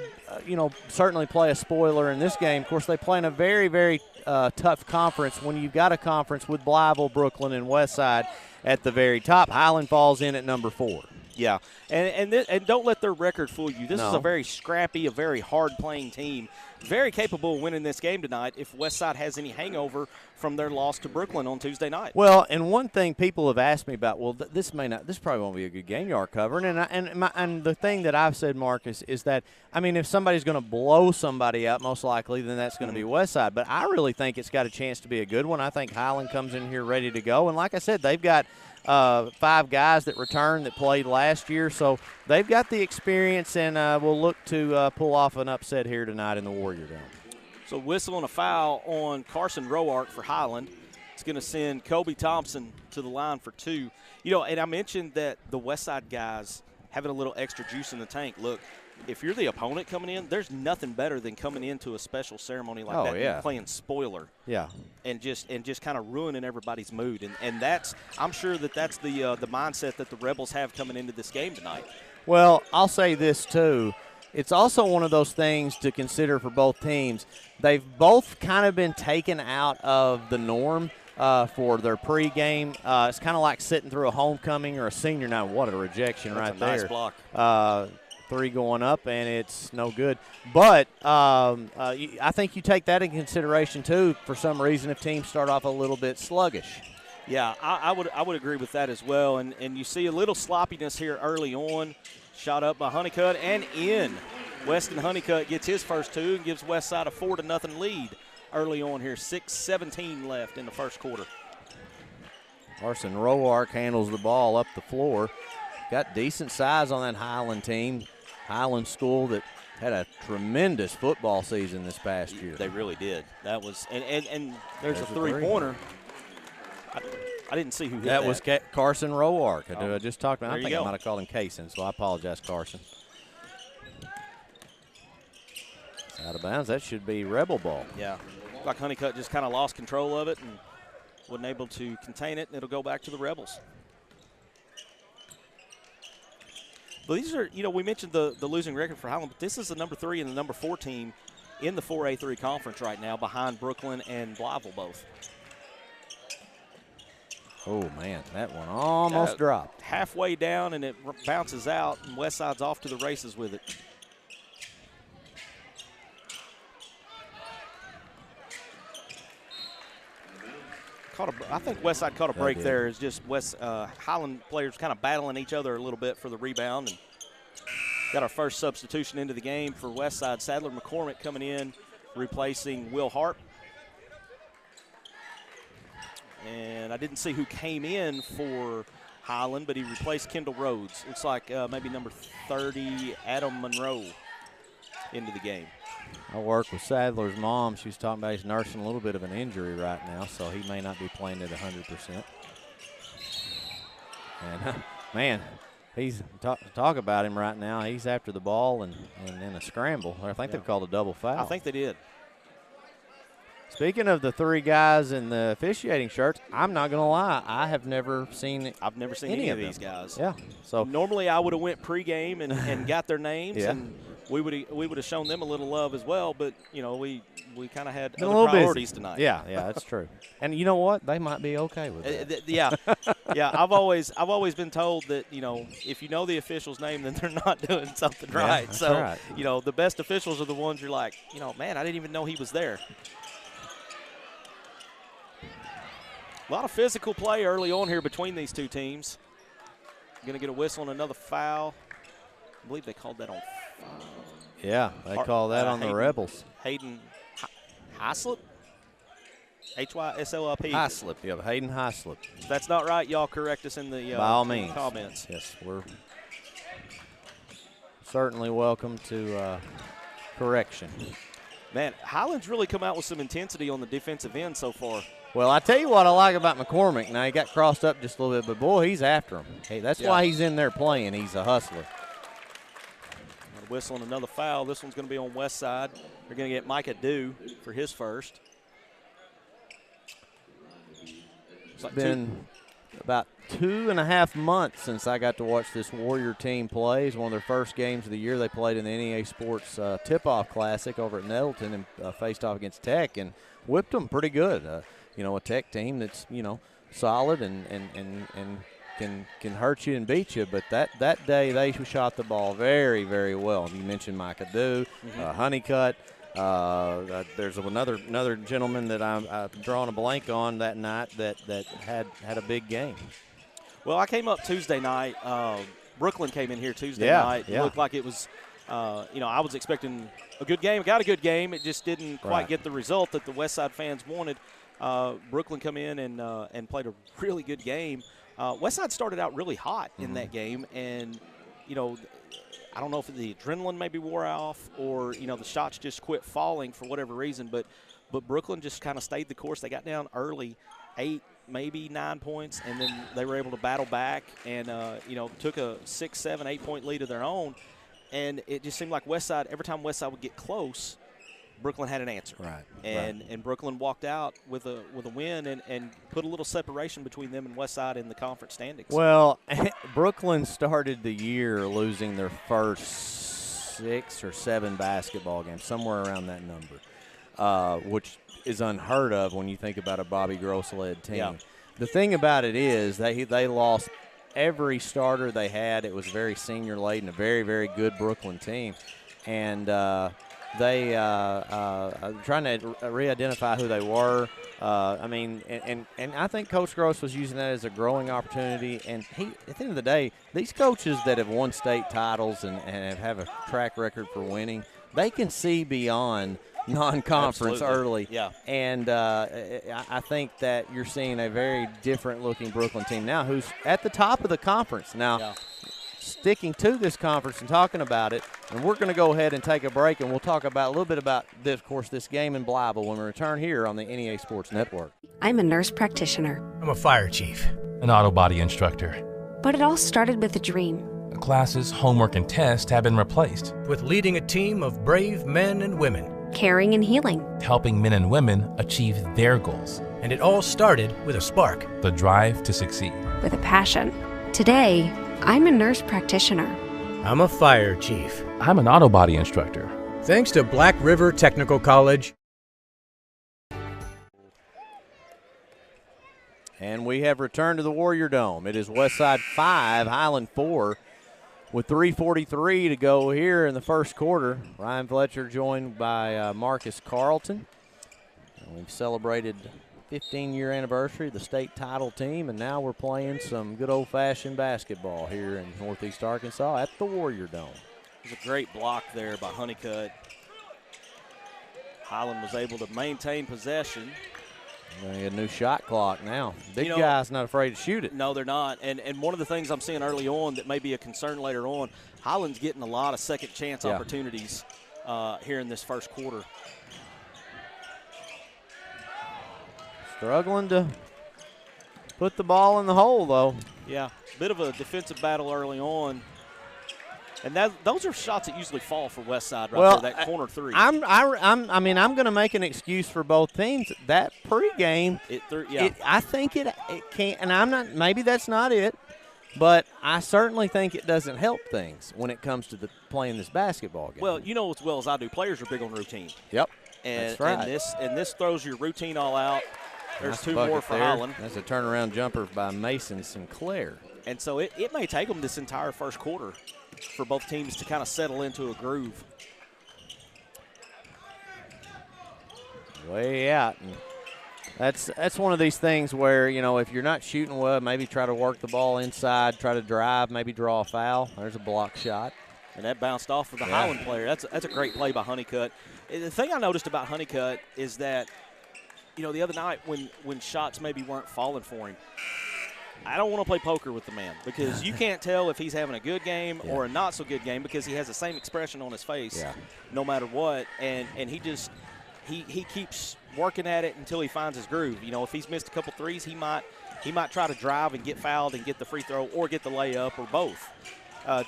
Speaker 1: certainly play a spoiler in this game. Of course, they play in a very, very tough conference when you've got a conference with Blytheville, Brooklyn, and Westside at the very top. Highland falls in at number 4.
Speaker 2: Yeah, and don't let their record fool you. This is a very scrappy, a very hard-playing team. Very capable of winning this game tonight if Westside has any hangover from their loss to Brooklyn on Tuesday night.
Speaker 1: Well, and one thing people have asked me about, this probably won't be a good game you are covering. And the thing that I've said, Marcus, is that, if somebody's going to blow somebody out, most likely, then that's going to be Westside. But I really think it's got a chance to be a good one. I think Highland comes in here ready to go. And like I said, they've got 5 guys that returned that played last year. So they've got the experience, and we'll look to pull off an upset here tonight in the Warrior Dome.
Speaker 2: So whistling a foul on Carson Roark for Highland. It's going to send Kobe Thompson to the line for 2. And I mentioned that the Westside guys having a little extra juice in the tank. Look, if you're the opponent coming in, there's nothing better than coming into a special ceremony like that and playing spoiler.
Speaker 1: Yeah.
Speaker 2: And just kind of ruining everybody's mood. And I'm sure that's the mindset that the Rebels have coming into this game tonight.
Speaker 1: Well, I'll say this too. It's also one of those things to consider for both teams. They've both kind of been taken out of the norm for their pregame. It's kind of like sitting through a homecoming or a senior night. What a rejection
Speaker 2: that's
Speaker 1: right
Speaker 2: a
Speaker 1: there.
Speaker 2: Nice block.
Speaker 1: 3 going up, and it's no good. But I think you take that in consideration too. For some reason, if teams start off a little bit sluggish.
Speaker 2: Yeah, I would agree with that as well. And you see a little sloppiness here early on. Shot up by Honeycutt and in. Weston Honeycutt gets his first 2 and gives Westside a 4-0 lead early on here. 6:17 left in the first quarter.
Speaker 1: Carson Roark handles the ball up the floor. Got decent size on that Highland team. Highland school that had a tremendous football season this past year.
Speaker 2: They really did. That was and there's a 3-pointer. I didn't see who hit that.
Speaker 1: That was Carson Roark. I just talked about. I think
Speaker 2: I
Speaker 1: might have called him Kaysen, so I apologize, Carson. It's out of bounds. That should be Rebel ball.
Speaker 2: Yeah. Like Honeycutt just kind of lost control of it and wasn't able to contain it, and it'll go back to the Rebels. But these are, we mentioned the losing record for Highland, but this is the number 3 and the number 4 team in the 4A3 conference right now behind Brooklyn and Blytheville both.
Speaker 1: Oh, man, that one almost dropped.
Speaker 2: Halfway down, and it bounces out, and Westside's off to the races with it. I think Westside caught a break there. It's just Highland players kind of battling each other a little bit for the rebound. And got our first substitution into the game for Westside. Sadler McCormick coming in, replacing Will Hart. And I didn't see who came in for Highland, but he replaced Kendall Rhodes. Looks like maybe number 30, Adam Monroe, into the game.
Speaker 1: I work with Sadler's mom. She was talking about he's nursing a little bit of an injury right now, so he may not be playing at 100%. And, man, he's talk about him right now. He's after the ball and in a scramble. I think they've called a double foul.
Speaker 2: I think they did.
Speaker 1: Speaking of the 3 guys in the officiating shirts, I'm not going to lie. I've never seen
Speaker 2: any of these guys.
Speaker 1: Yeah. So
Speaker 2: normally I would have went pregame and got their names, and we would have shown them a little love as well. But we kind of had other priorities tonight.
Speaker 1: Yeah, that's true. And you know what? They might be okay with it.
Speaker 2: Yeah. I've always been told that if you know the official's name, then they're not doing something right.
Speaker 1: That's
Speaker 2: so
Speaker 1: right.
Speaker 2: The best officials are the ones you're like, man, I didn't even know he was there. A lot of physical play early on here between these two teams. Going to get a whistle and another foul. I believe they called that on.
Speaker 1: Yeah, they call that on the Rebels.
Speaker 2: Hayden Hyslop? Hyslop.
Speaker 1: Hyslop, yeah, Hayden Hyslop.
Speaker 2: If that's not right, y'all correct us in the
Speaker 1: by all means.
Speaker 2: Comments.
Speaker 1: Yes, we're certainly welcome to correction.
Speaker 2: Man, Highland's really come out with some intensity on the defensive end so far.
Speaker 1: Well, I tell you what I like about McCormick. Now, he got crossed up just a little bit, but, boy, he's after him. Hey, that's why he's in there playing. He's a hustler.
Speaker 2: Another whistle and another foul. This one's going to be on Westside. They're going to get Micah Dew for his first.
Speaker 1: It's been about 2.5 months since I got to watch this Warrior team play. It's one of their first games of the year. They played in the NEA Sports Tip-Off Classic over at Nettleton and faced off against Tech and whipped them pretty good. A Tech team that's, solid and can hurt you and beat you. But that day they shot the ball very, very well. You mentioned Micah Dew, Honeycutt. There's another gentleman that I'm drawing a blank on that night that had a big game.
Speaker 2: Well, I came up Tuesday night. Brooklyn came in here Tuesday night. It looked like it was, I was expecting a good game. Got a good game. It just didn't quite get the result that the Westside fans wanted. Brooklyn come in and played a really good game. Westside started out really hot in that game, and, I don't know if the adrenaline maybe wore off or, the shots just quit falling for whatever reason, but Brooklyn just kind of stayed the course. They got down early, 8, maybe 9 points, and then they were able to battle back and, took a 6, 7, 8-point lead of their own. And it just seemed like Westside, every time Westside would get close, Brooklyn had an answer. And Brooklyn walked out with a win and put a little separation between them and Westside in the conference standings.
Speaker 1: Well, Brooklyn started the year losing their first 6 or 7 basketball games, somewhere around that number, which is unheard of when you think about a Bobby Gross-led team.
Speaker 2: Yeah.
Speaker 1: The thing about it is they lost every starter they had. It was very senior-laden, a very, very good Brooklyn team. And they trying to re-identify who they were. And I think Coach Gross was using that as a growing opportunity. And at the end of the day, these coaches that have won state titles and have a track record for winning, they can see beyond non-conference early.
Speaker 2: Yeah.
Speaker 1: And I think that you're seeing a very different-looking Brooklyn team now who's at the top of the conference. Now, sticking to this conference and talking about it, and we're going to go ahead and take a break, and we'll talk about a little bit about this, of course, this game in Blytheville when we return here on the NEA Sports Network.
Speaker 10: I'm a nurse practitioner.
Speaker 11: I'm a fire chief.
Speaker 12: An auto body instructor.
Speaker 10: But it all started with a dream.
Speaker 12: Classes, homework, and tests have been replaced.
Speaker 11: With leading a team of brave men and women.
Speaker 10: Caring and healing.
Speaker 12: Helping men and women achieve their goals.
Speaker 11: And it all started with a spark.
Speaker 12: The drive to succeed.
Speaker 10: With a passion. Today, I'm a nurse practitioner.
Speaker 11: I'm a fire chief.
Speaker 12: I'm an auto body instructor.
Speaker 11: Thanks to Black River Technical College.
Speaker 1: And we have returned to the Warrior Dome. It is Westside 5, Highland 4, with 3:43 to go here in the first quarter. Ryan Fletcher joined by Marcus Carlton. And we've celebrated 15-year anniversary of the state title team, and now we're playing some good old-fashioned basketball here in Northeast Arkansas at the Warrior Dome.
Speaker 2: It was a great block there by Honeycutt. Highland was able to maintain possession.
Speaker 1: A new shot clock now. Big guy's not afraid to shoot it.
Speaker 2: No, they're not. And one of the things I'm seeing early on that may be a concern later on, Highland's getting a lot of second chance opportunities here in this first quarter.
Speaker 1: Struggling to put the ball in the hole, though.
Speaker 2: Yeah, bit of a defensive battle early on. And those are shots that usually fall for Westside there, that corner three.
Speaker 1: I'm going to make an excuse for both teams. That pregame, I think it can't, and I'm not. Maybe that's not it, but I certainly think it doesn't help things when it comes to playing this basketball game.
Speaker 2: Well, you know as well as I do, players are big on routine.
Speaker 1: Yep,
Speaker 2: and,
Speaker 1: that's right.
Speaker 2: And this throws your routine all out. There's
Speaker 1: nice
Speaker 2: 2 more for Highland.
Speaker 1: That's a turnaround jumper by Mason Sinclair.
Speaker 2: And so it may take them this entire first quarter for both teams to kind of settle into a groove.
Speaker 1: Way out. And that's one of these things where, if you're not shooting well, maybe try to work the ball inside, try to drive, maybe draw a foul. There's a block shot.
Speaker 2: And that bounced off of the Highland player. That's a great play by Honeycutt. The thing I noticed about Honeycutt is that, the other night when shots maybe weren't falling for him, I don't want to play poker with the man because you can't tell if he's having a good game or a not so good game because he has the same expression on his face no matter what. And he keeps working at it until he finds his groove. If he's missed a couple threes, he might try to drive and get fouled and get the free throw or get the layup or both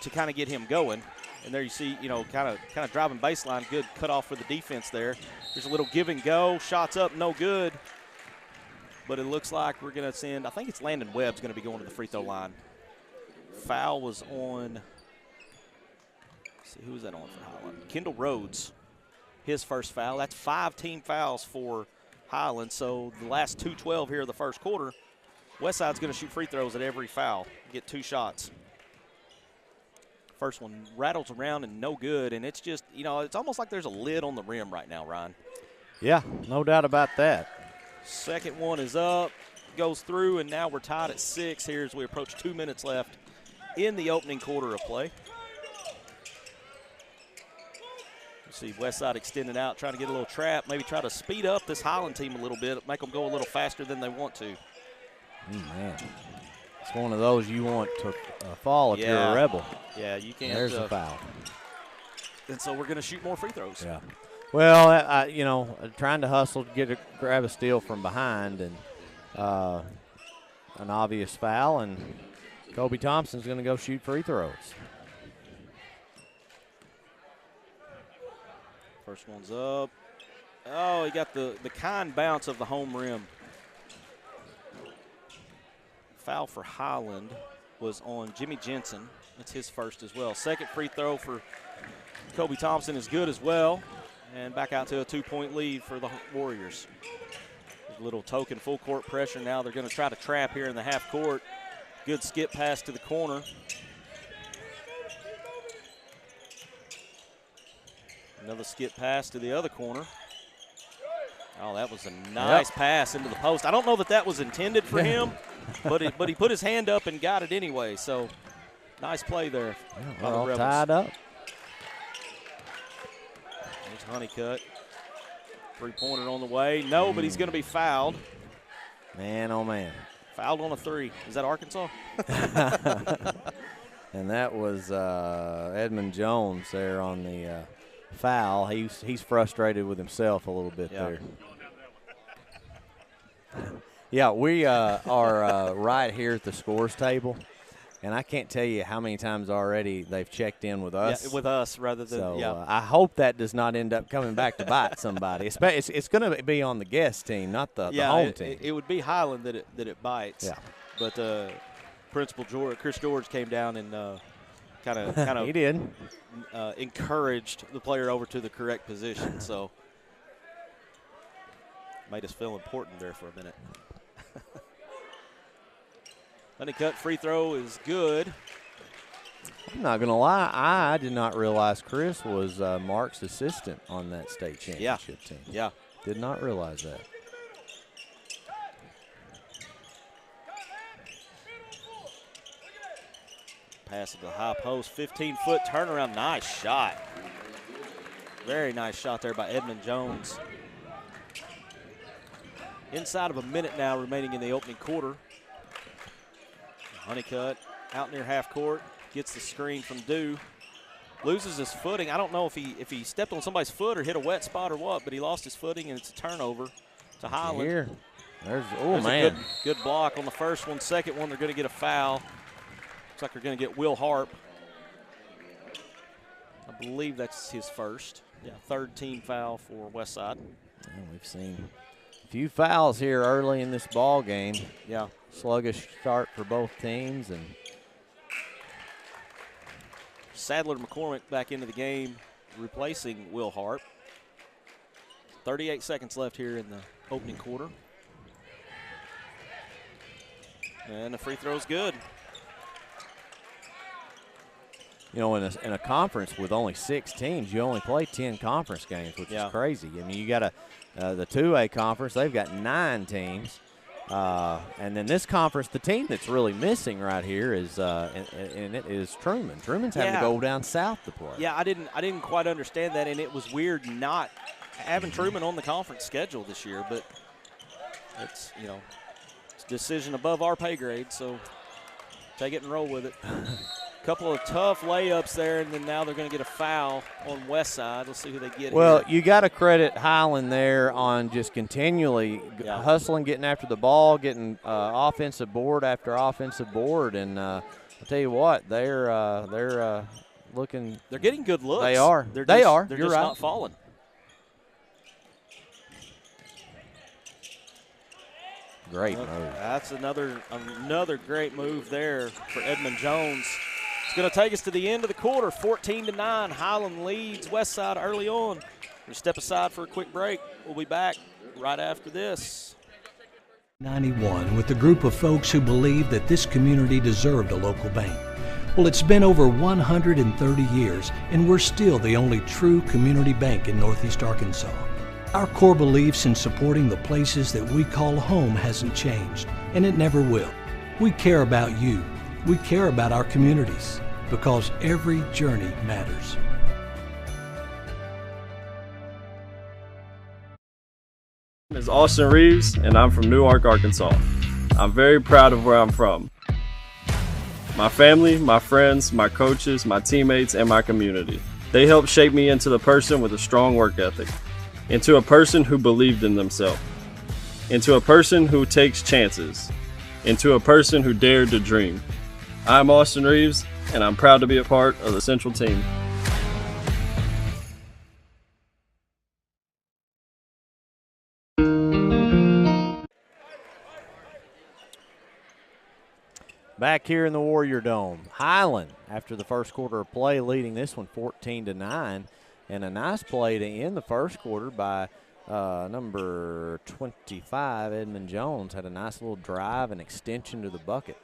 Speaker 2: to kind of get him going. And there you see, kind of driving baseline, good cutoff for the defense there. There's a little give and go, shots up, no good. but it looks like we're going to send, I think it's Landon Webb's going to be going to the free throw line. Foul was on, let's see, who was that on for Highland? Kendall Rhodes, his first foul. That's 5 team fouls for Highland. So the last 2:12 here of the first quarter, Westside's going to shoot free throws at every foul, get 2 shots. First one rattles around and no good, and it's just, it's almost like there's a lid on the rim right now, Ryan.
Speaker 1: Yeah, no doubt about that.
Speaker 2: Second one is up, goes through, and now we're tied at 6 here as we approach 2 minutes left in the opening quarter of play. See Westside extending out, trying to get a little trap, maybe try to speed up this Highland team a little bit, make them go a little faster than they want to.
Speaker 1: Man, it's one of those you want to fall if you're a Rebel.
Speaker 2: Yeah, you can't.
Speaker 1: There's a foul.
Speaker 2: And so we're going to shoot more free throws.
Speaker 1: Yeah. Well, trying to hustle to grab a steal from behind, and an obvious foul, and Kobe Thompson's going to go shoot free throws.
Speaker 2: First one's up. Oh, he got the kind bounce of the home rim. Foul for Highland was on Jimmy Jensen. That's his first as well. Second free throw for Kobe Thompson is good as well. And back out to a 2-point lead for the Warriors. A little token full court pressure now. They're going to try to trap here in the half court. Good skip pass to the corner. Another skip pass to the other corner. Oh, that was a nice pass into the post. I don't know that was intended for him, but he put his hand up and got it anyway. So nice play there.
Speaker 1: We're all tied up.
Speaker 2: There's Honeycutt. 3-pointer on the way. No, but he's going to be fouled.
Speaker 1: Man, oh, man.
Speaker 2: Fouled on a 3. Is that Arkansas?
Speaker 1: And that was Edmund Jones there on the foul. He's frustrated with himself a little bit there. Yeah, we are right here at the scores table, and I can't tell you how many times already they've checked in with us.
Speaker 2: Yeah, with us rather than
Speaker 1: I hope that does not end up coming back to bite somebody. It's going to be on the guest team, not the home team.
Speaker 2: It would be Highland that it bites.
Speaker 1: Yeah.
Speaker 2: But Principal Chris George came down and kind of
Speaker 1: he did
Speaker 2: encouraged the player over to the correct position. So made us feel important there for a minute. Honeycutt free throw is good.
Speaker 1: I'm not going to lie. I did not realize Chris was Mark's assistant on that state championship team.
Speaker 2: Yeah.
Speaker 1: Did not realize that.
Speaker 2: Pass to the high post, 15-foot turnaround. Nice shot. Very nice shot there by Edmund Jones. Inside of a minute now remaining in the opening quarter. Honeycutt out near half court, gets the screen from Dew. Loses his footing. I don't know if he stepped on somebody's foot or hit a wet spot or what, but he lost his footing, and it's a turnover to Highland.
Speaker 1: There's
Speaker 2: man. Good block on the first one. Second one, they're going to get a foul. Looks like they're going to get Will Harp. I believe that's his first. Yeah, third team foul for Westside.
Speaker 1: Yeah, we've seen a few fouls here early in this ball game.
Speaker 2: Yeah.
Speaker 1: Sluggish start for both teams. And
Speaker 2: Sadler McCormick back into the game, replacing Will Harp. 38 seconds left here in the opening quarter. And the free throw's good.
Speaker 1: You know, in a conference with only 6 teams, you only play 10 conference games, which is crazy. I mean, you got the 2A conference, they've got 9 teams. And then this conference, the team that's really missing right here is and it is Truman. Truman's having to go down south to play.
Speaker 2: Yeah, I didn't quite understand that, and it was weird not having Truman on the conference schedule this year. But it's it's a decision above our pay grade, so take it and roll with it. Couple of tough layups there, and then now they're going to get a foul on Westside. Let's see who they get.
Speaker 1: Well,
Speaker 2: here.
Speaker 1: You got to credit Highland there on just continually hustling, getting after the ball, getting offensive board after offensive board, and I'll tell you what, they're looking.
Speaker 2: They're getting good looks.
Speaker 1: They are.
Speaker 2: They're
Speaker 1: You're
Speaker 2: just
Speaker 1: right.
Speaker 2: not falling.
Speaker 1: Great move.
Speaker 2: That's another great move there for Edmund Jones. It's going to take us to the end of the quarter, 14-9. Highland leads Westside early on. We'll step aside for a quick break. We'll be back right after this.
Speaker 11: 91 with a group of folks who believed that this community deserved a local bank. Well, it's been over 130 years, and we're still the only true community bank in Northeast Arkansas. Our core beliefs in supporting the places that we call home hasn't changed, and it never will. We care about you. We care about our communities, because every journey matters.
Speaker 8: My name is Austin Reeves, and I'm from Newark, Arkansas. I'm very proud of where I'm from. My family, my friends, my coaches, my teammates, and my community. They helped shape me into the person with a strong work ethic, into a person who believed in themselves, into a person who takes chances, into a person who dared to dream. I'm Austin Reeves, and I'm proud to be a part of the Central team.
Speaker 1: Back here in the Warrior Dome, Highland, after the first quarter of play, leading this one 14-9, and a nice play to end the first quarter by number 25, Edmund Jones, had a nice little drive and extension to the bucket.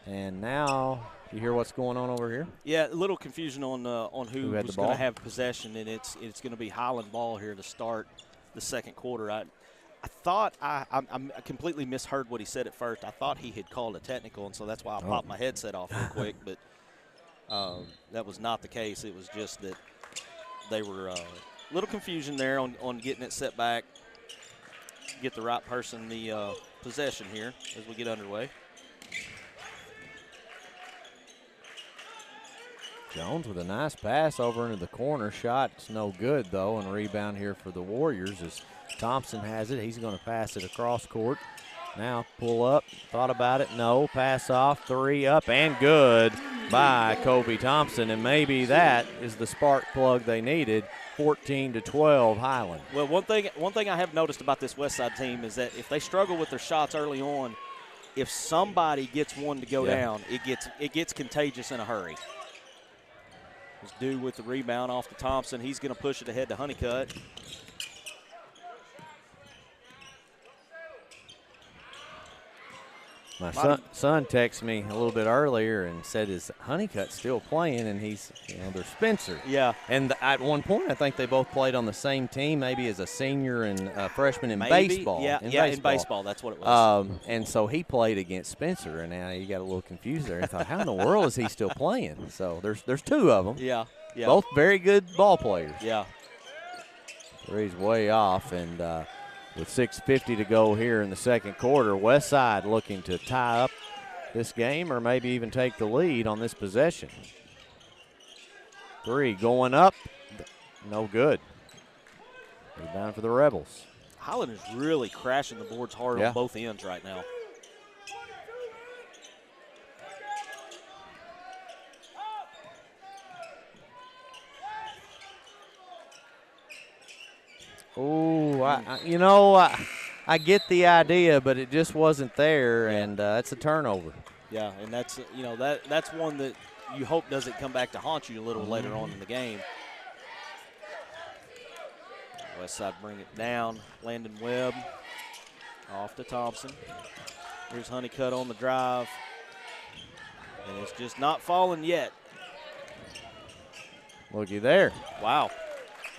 Speaker 1: And now, you hear what's going on over here?
Speaker 2: Yeah, a little confusion on who was going to have possession, and it's going to be Highland ball here to start the second quarter. I thought I completely misheard what he said at first. I thought he had called a technical, and so that's why I popped my headset off real quick. But that was not the case. It was just that they were a little confusion there on getting it set back, get the right person the possession here as we get underway.
Speaker 1: Jones with a nice pass over into the corner. Shot, it's no good, though, and rebound here for the Warriors as Thompson has it. He's going to pass it across court. Now pull up, thought about it, no. Pass off, three up and good by Kobe Thompson, and maybe that is the spark plug they needed. 14-12 Highland.
Speaker 2: Well, one thing I have noticed about this Westside team is that if they struggle with their shots early on, if somebody gets one to go down, it gets contagious in a hurry. It's due with the rebound off to Thompson. He's going to push it ahead to Honeycutt.
Speaker 1: My son texted me a little bit earlier and said, "Is Honeycutt still playing?" And he's, they're Spencer.
Speaker 2: Yeah.
Speaker 1: And at one point, I think they both played on the same team, maybe as a senior and a freshman in baseball.
Speaker 2: Yeah, in baseball, that's what it was.
Speaker 1: And so he played against Spencer, and now he got a little confused there. I thought, how in the world is he still playing? So there's two of them.
Speaker 2: Yeah.
Speaker 1: Both very good ball players.
Speaker 2: Yeah.
Speaker 1: Three's way off, and with 6:50 to go here in the second quarter, Westside looking to tie up this game or maybe even take the lead on this possession. Three going up, no good. Rebound for the Rebels.
Speaker 2: Highland is really crashing the boards hard on both ends right now.
Speaker 1: Oh, I get the idea, but it just wasn't there, and that's a turnover.
Speaker 2: Yeah, and that's that's one that you hope doesn't come back to haunt you a little later on in the game. Westside bring it down. Landon Webb off to Thompson. Here's Honeycutt on the drive, and it's just not falling yet.
Speaker 1: Looky there.
Speaker 2: Wow.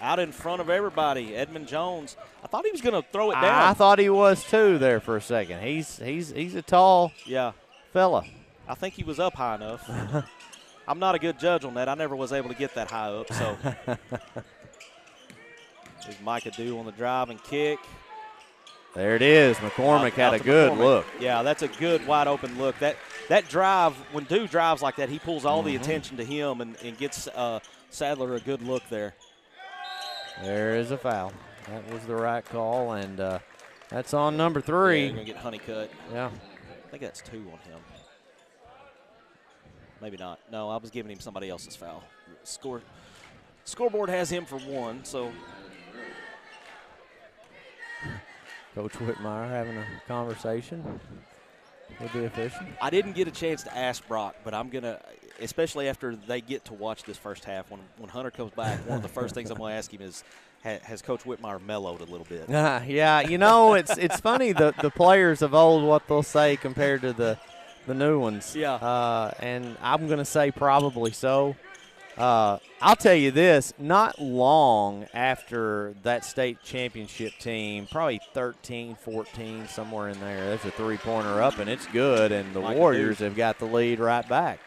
Speaker 2: Out in front of everybody, Edmund Jones. I thought he was going to throw it down.
Speaker 1: I thought he was too there for a second. He's a tall fella.
Speaker 2: I think he was up high enough. I'm not a good judge on that. I never was able to get that high up. So there's Micah Dew on the drive and kick.
Speaker 1: There it is. McCormick had a good look.
Speaker 2: Yeah, that's a good wide open look. That drive, when Dew drives like that, he pulls all the attention to him and gets Sadler a good look there.
Speaker 1: There is a foul. That was the right call, and that's on number 3.
Speaker 2: Yeah, you're going to get Honeycutt.
Speaker 1: Yeah.
Speaker 2: I think that's 2 on him. Maybe not. No, I was giving him somebody else's foul. Scoreboard has him for 1, so.
Speaker 1: Coach Whitmire having a conversation with the official.
Speaker 2: I didn't get a chance to ask Brock, but I'm going to, especially after they get to watch this first half, when Hunter comes back, one of the first things I'm going to ask him is, has Coach Whitmire mellowed a little bit?
Speaker 1: Yeah, it's funny, the players of old, what they'll say compared to the new ones.
Speaker 2: Yeah.
Speaker 1: And I'm going to say probably so. I'll tell you this, not long after that state championship team, probably 13, 14, somewhere in there, there's a three-pointer up, and it's good, and the Warriors have got the lead right back.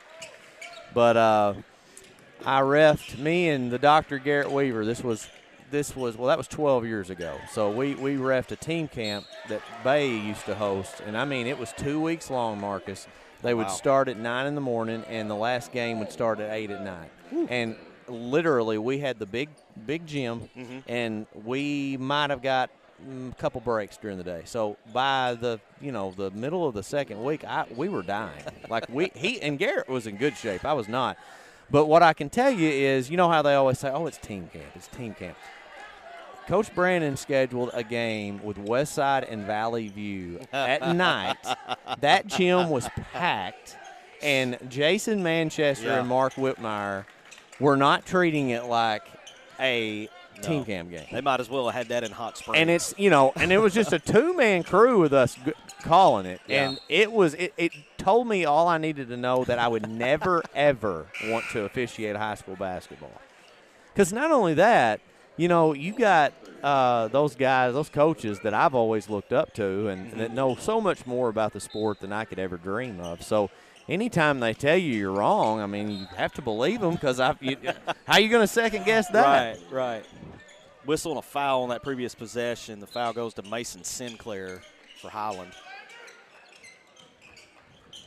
Speaker 1: But I reffed, me and the Dr. Garrett Weaver, that was 12 years ago. So we reffed a team camp that Bay used to host, and, I mean, it was 2 weeks long, Marcus. They would start at 9 in the morning, and the last game would start at 8 at night. And literally, we had the big gym, and we might have got a couple breaks during the day. So by the middle of the second week, we were dying. Like he and Garrett was in good shape. I was not. But what I can tell you is, you know how they always say, "Oh, it's team camp. It's team camp." Coach Brandon scheduled a game with Westside and Valley View at night. That gym was packed, and Jason Manchester and Mark Whitmire were not treating it like a team camp game.
Speaker 2: They might as well have had that in Hot Springs.
Speaker 1: And it's and it was just a two-man crew with us calling it, and it told me all I needed to know, that I would never ever want to officiate high school basketball. Because not only that, you got those guys, those coaches that I've always looked up to and that know so much more about the sport than I could ever dream of. So anytime they tell you you're wrong, I mean, you have to believe them, because how are you going to second-guess that?
Speaker 2: Right. Whistle and a foul on that previous possession. The foul goes to Mason Sinclair for Highland.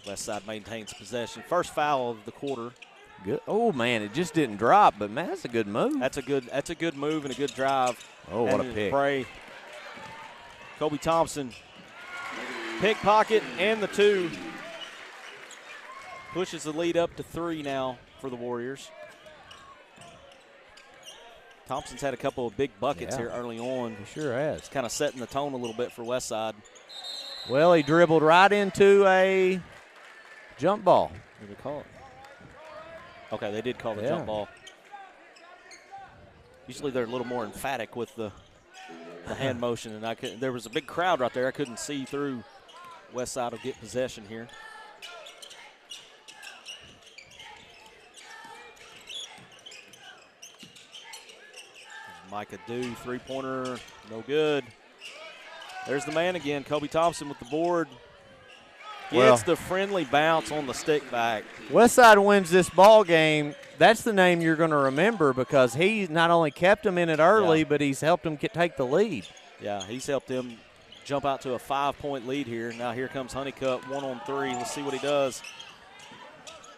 Speaker 2: Westside maintains possession. First foul of the quarter.
Speaker 1: Good. Oh, man, it just didn't drop, but, man, that's a good move.
Speaker 2: That's a good move and a good drive.
Speaker 1: Oh, what a pick.
Speaker 2: Pray. Kobe Thompson, pickpocket and the two. Pushes the lead up to 3 now for the Warriors. Thompson's had a couple of big buckets here early on.
Speaker 1: He sure has.
Speaker 2: It's kind of setting the tone a little bit for Westside.
Speaker 1: Well, he dribbled right into a jump ball.
Speaker 2: What did they call it? Okay, they did call the jump ball. Usually they're a little more emphatic with the hand motion, and there was a big crowd right there. I couldn't see through. Westside will get possession here. Micah Dew, three-pointer, no good. There's the man again, Kobe Thompson with the board. Gets the friendly bounce on the stick back.
Speaker 1: Westside wins this ball game. That's the name you're going to remember, because he not only kept them in it early, but he's helped them take the lead.
Speaker 2: Yeah, he's helped them jump out to a 5-point lead here. Now here comes Honeycutt, 1-on-3. Let's see what he does.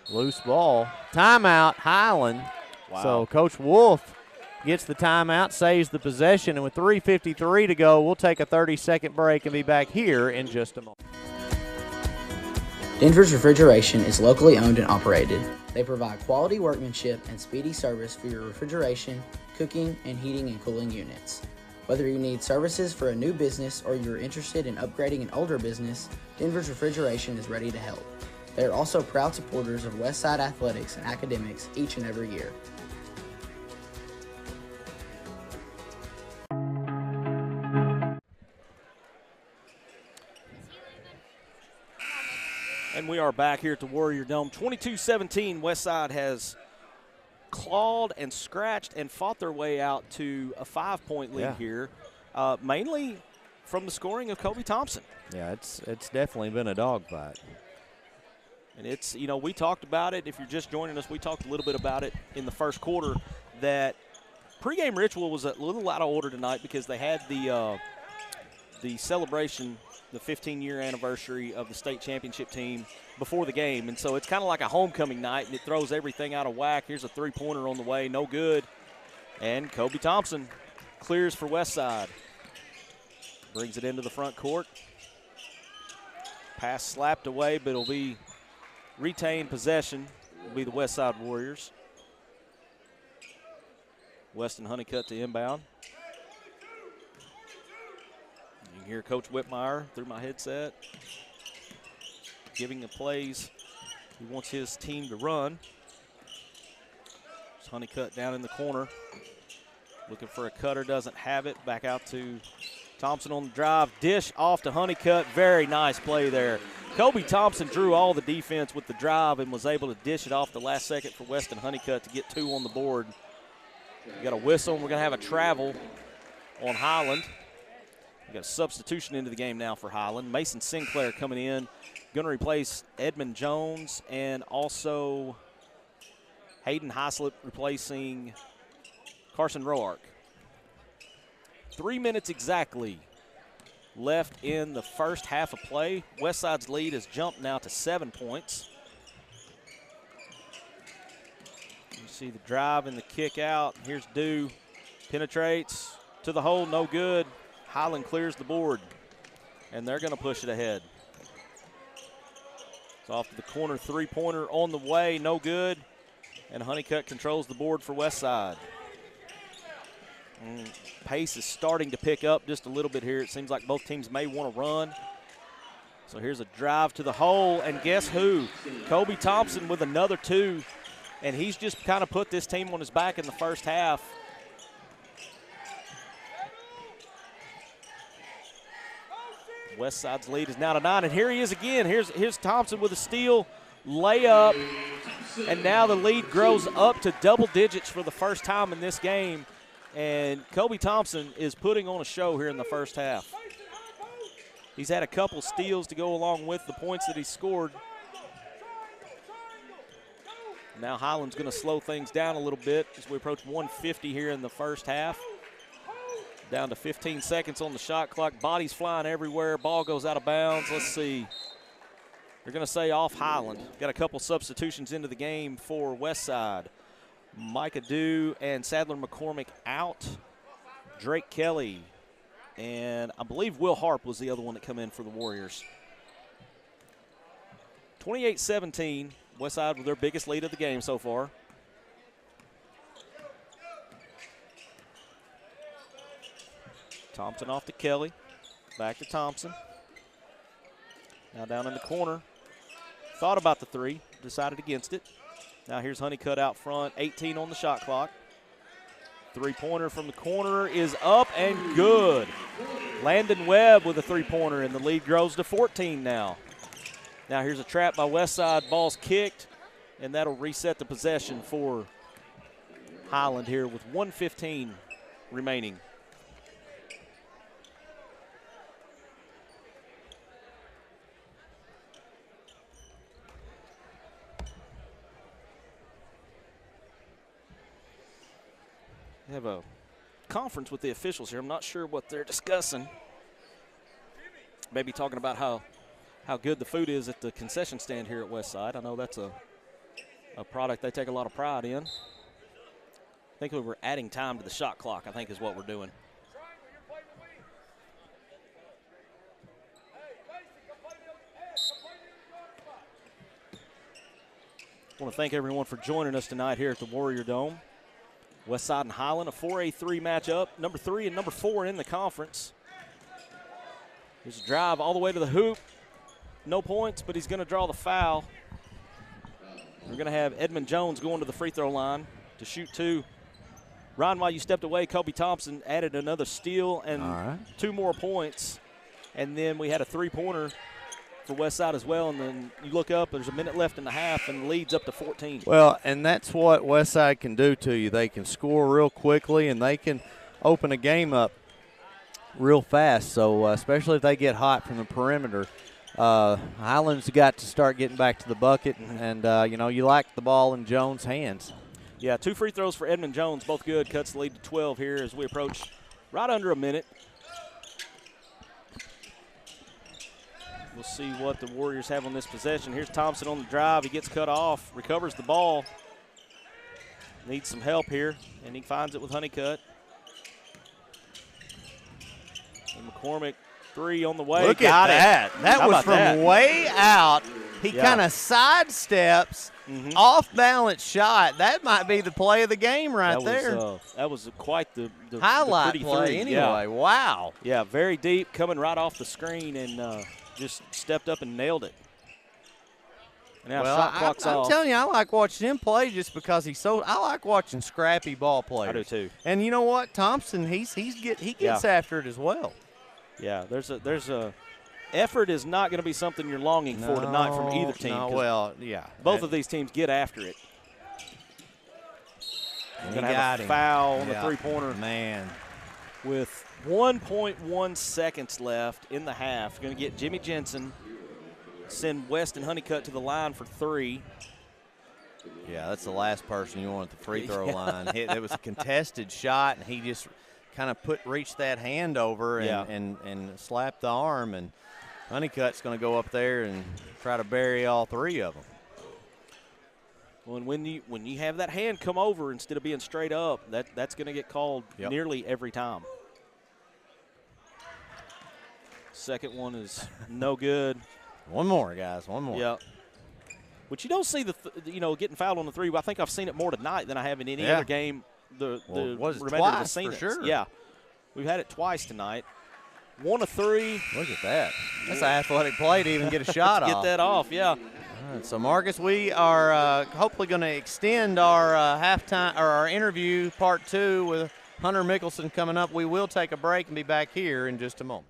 Speaker 1: Loose ball. Timeout, Highland.
Speaker 2: Wow.
Speaker 1: So Coach Wolf gets the timeout, saves the possession, and with 3:53 to go, we'll take a 30-second break and be back here in just a moment.
Speaker 13: Denver's Refrigeration is locally owned and operated. They provide quality workmanship and speedy service for your refrigeration, cooking, and heating and cooling units. Whether you need services for a new business or you're interested in upgrading an older business, Denver's Refrigeration is ready to help. They are also proud supporters of Westside athletics and academics each and every year.
Speaker 2: And we are back here at the Warrior Dome. 22-17, Westside has clawed and scratched and fought their way out to a 5-point lead here, mainly from the scoring of Kobe Thompson.
Speaker 1: Yeah, it's definitely been a dogfight.
Speaker 2: And it's, we talked about it. If you're just joining us, we talked a little bit about it in the first quarter, that pregame ritual was a little out of order tonight because they had the celebration, the 15-year anniversary of the state championship team before the game. And so it's kind of like a homecoming night, and it throws everything out of whack. Here's a three-pointer on the way, no good. And Kobe Thompson clears for Westside. Brings it into the front court. Pass slapped away, but it'll be retained possession. It'll be the Westside Warriors. Weston Honeycutt to inbound. You can hear Coach Whitmire through my headset giving the plays he wants his team to run. It's Honeycutt down in the corner. Looking for a cutter, doesn't have it. Back out to Thompson on the drive. Dish off to Honeycutt. Very nice play there. Kobe Thompson drew all the defense with the drive and was able to dish it off the last second for Weston Honeycutt to get 2 on the board. We got a whistle, and we're going to have a travel on Highland. We got a substitution into the game now for Highland. Mason Sinclair coming in. Going to replace Edmund Jones, and also Hayden Heislip replacing Carson Roark. 3 minutes exactly left in the first half of play. Westside's lead has jumped now to 7 points. You see the drive and the kick out. Here's Dew. Penetrates to the hole, no good. Highland clears the board, and they're going to push it ahead. It's off to the corner, three-pointer on the way, no good. And Honeycutt controls the board for Westside. Pace is starting to pick up just a little bit here. It seems like both teams may want to run. So here's a drive to the hole, and guess who? Kobe Thompson with another 2, and he's just kind of put this team on his back in the first half. Westside's lead is now to 9, and here he is again. Here's Thompson with a steal, layup, and now the lead grows up to double digits for the first time in this game. And Kobe Thompson is putting on a show here in the first half. He's had a couple steals to go along with the points that he scored. Now Highland's going to slow things down a little bit as we approach 150 here in the first half. Down to 15 seconds on the shot clock. Bodies flying everywhere. Ball goes out of bounds. Let's see. They're going to say off Highland. Got a couple substitutions into the game for Westside. Micah Dew and Sadler McCormick out. Drake Kelly and I believe Will Harp was the other one that come in for the Warriors. 28-17, Westside with their biggest lead of the game so far. Thompson off to Kelly. Back to Thompson. Now down in the corner. Thought about the 3, decided against it. Now here's Honeycutt out front, 18 on the shot clock. Three-pointer from the corner is up and good. Landon Webb with a three-pointer, and the lead grows to 14 now. Now here's a trap by Westside. Ball's kicked, and that'll reset the possession for Highland here with 1:15 remaining. We have a conference with the officials here. I'm not sure what they're discussing. Maybe talking about how good the food is at the concession stand here at Westside. I know that's a product they take a lot of pride in. I think we were adding time to the shot clock, I think is what we're doing. I want to thank everyone for joining us tonight here at the Warrior Dome. Westside and Highland, a 4A3 matchup. Number 3 and number 4 in the conference. Here's a drive all the way to the hoop. No points, but he's going to draw the foul. We're going to have Edmund Jones going to the free throw line to shoot 2. Ron, while you stepped away, Kobe Thompson added another steal and 2 more points. And then we had a three-pointer for Westside as well, and then you look up, there's a minute left in the half, and the lead's up to 14.
Speaker 1: Well, and that's what Westside can do to you. They can score real quickly, and they can open a game up real fast, so especially if they get hot from the perimeter. Highland's got to start getting back to the bucket, and you like the ball in Jones' hands.
Speaker 2: Yeah, 2 free throws for Edmund Jones, both good. Cuts the lead to 12 here as we approach right under a minute. We'll see what the Warriors have on this possession. Here's Thompson on the drive. He gets cut off, recovers the ball. Needs some help here, and he finds it with Honeycutt. And McCormick, 3 on the way.
Speaker 1: Look at that. That was from way out. he kind of sidesteps, off-balance shot. That might be the play of the game there.
Speaker 2: That was quite the
Speaker 1: highlight
Speaker 2: the
Speaker 1: play
Speaker 2: three.
Speaker 1: anyway.
Speaker 2: Yeah.
Speaker 1: Wow.
Speaker 2: Yeah, very deep, coming right off the screen, and just stepped up and nailed it. Now shot clock's off.
Speaker 1: I'm telling you, I like watching him play just because I like watching scrappy ball players.
Speaker 2: I do too.
Speaker 1: And you know what, Thompson, he gets after it as well.
Speaker 2: Yeah, there's a effort is not going to be something you're longing for tonight from either team.
Speaker 1: No, well, yeah.
Speaker 2: Both of these teams get after it.
Speaker 1: And
Speaker 2: going to have a foul on the three-pointer.
Speaker 1: Man.
Speaker 2: With 1.1 seconds left in the half. Going to get Jimmy Jensen, send Weston Honeycutt to the line for three.
Speaker 1: Yeah, that's the last person you want at the free throw line. It was a contested shot, and he just kind of reached that hand over and slapped the arm, and Honeycutt's going to go up there and try to bury all three of them.
Speaker 2: Well, and when you have that hand come over instead of being straight up, that's going to get called nearly every time. Second one is no good.
Speaker 1: One more, guys. One more.
Speaker 2: Yeah. But you don't see getting fouled on the three. I think I've seen it more tonight than I have in any other game. The remainder of the season.
Speaker 1: For sure.
Speaker 2: Yeah. We've had it twice tonight. 1 of 3.
Speaker 1: Look at that. That's an athletic play to even get a shot off.
Speaker 2: Get that off, yeah.
Speaker 1: All right, so, Marcus, we are hopefully going to extend our halftime or our interview part 2 with Hunter Mickelson coming up. We will take a break and be back here in just a moment.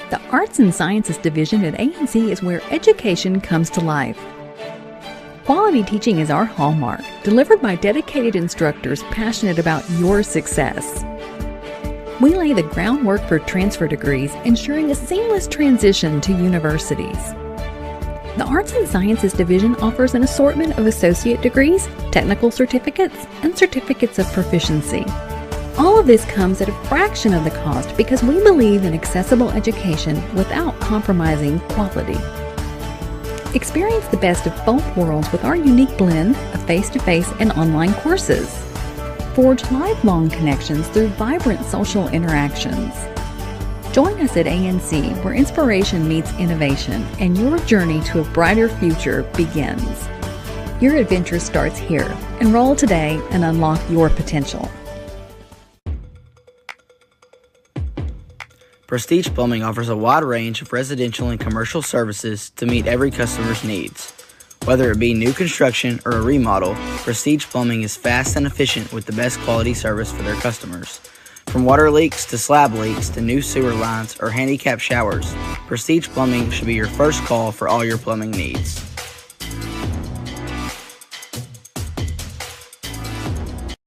Speaker 4: The Arts and Sciences Division at A&C is where education comes to life. Quality teaching is our hallmark, delivered by dedicated instructors passionate about your success. We lay the groundwork for transfer degrees, ensuring a seamless transition to universities. The Arts and Sciences Division offers an assortment of associate degrees, technical certificates, and certificates of proficiency. All of this comes at a fraction of the cost because we believe in accessible education without compromising quality. Experience the best of both worlds with our unique blend of face-to-face and online courses. Forge lifelong connections through vibrant social interactions. Join us at A&C, where inspiration meets innovation and your journey to a brighter future begins. Your adventure starts here. Enroll today and unlock your potential.
Speaker 13: Prestige Plumbing offers a wide range of residential and commercial services to meet every customer's needs. Whether it be new construction or a remodel, Prestige Plumbing is fast and efficient with the best quality service for their customers. From water leaks to slab leaks to new sewer lines or handicap showers, Prestige Plumbing should be your first call for all your plumbing needs.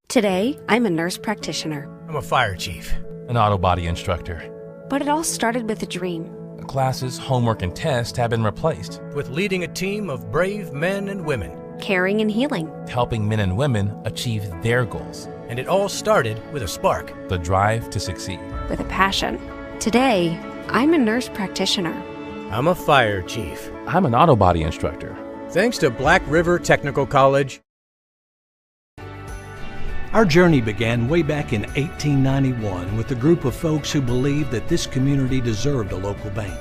Speaker 10: Today, I'm a nurse practitioner.
Speaker 11: I'm a fire chief.
Speaker 12: An auto body instructor.
Speaker 10: But it all started with a dream.
Speaker 12: Classes, homework, and tests have been replaced.
Speaker 11: With leading a team of brave men and women.
Speaker 10: Caring and healing.
Speaker 12: Helping men and women achieve their goals.
Speaker 11: And it all started with a spark.
Speaker 12: The drive to succeed.
Speaker 10: With a passion. Today, I'm a nurse practitioner.
Speaker 11: I'm a fire chief.
Speaker 12: I'm an auto body instructor.
Speaker 11: Thanks to Black River Technical College. Our journey began way back in 1891 with a group of folks who believed that this community deserved a local bank.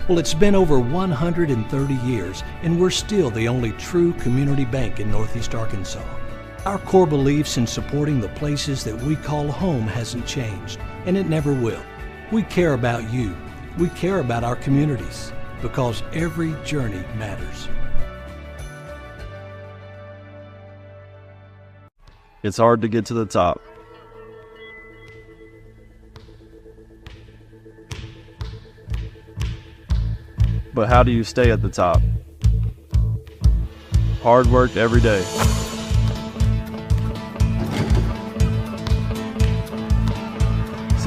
Speaker 11: Well, it's been over 130 years, and we're still the only true community bank in Northeast Arkansas. Our core beliefs in supporting the places that we call home hasn't changed, and it never will. We care about you. We care about our communities, because every journey matters.
Speaker 8: It's hard to get to the top. But how do you stay at the top? Hard work every day.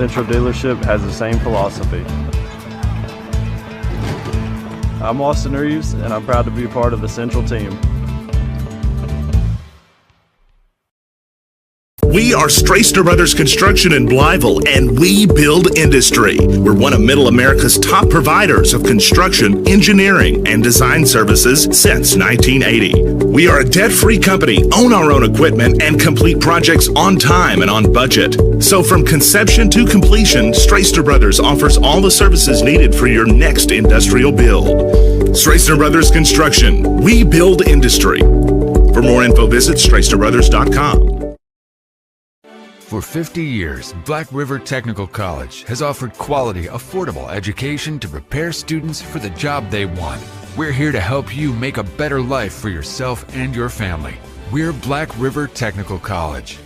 Speaker 8: Central dealership has the same philosophy. I'm Austin Reeves, and I'm proud to be a part of the Central team.
Speaker 9: We are Straister Brothers Construction in Blytheville, and we build industry. We're one of Middle America's top providers of construction, engineering, and design services since 1980. We are a debt-free company, own our own equipment, and complete projects on time and on budget. So from conception to completion, Straister Brothers offers all the services needed for your next industrial build. Straister Brothers Construction, we build industry. For more info, visit StraisterBrothers.com.
Speaker 14: For 50 years, Black River Technical College has offered quality, affordable education to prepare students for the job they want. We're here to help you make a better life for yourself and your family. We're Black River Technical College.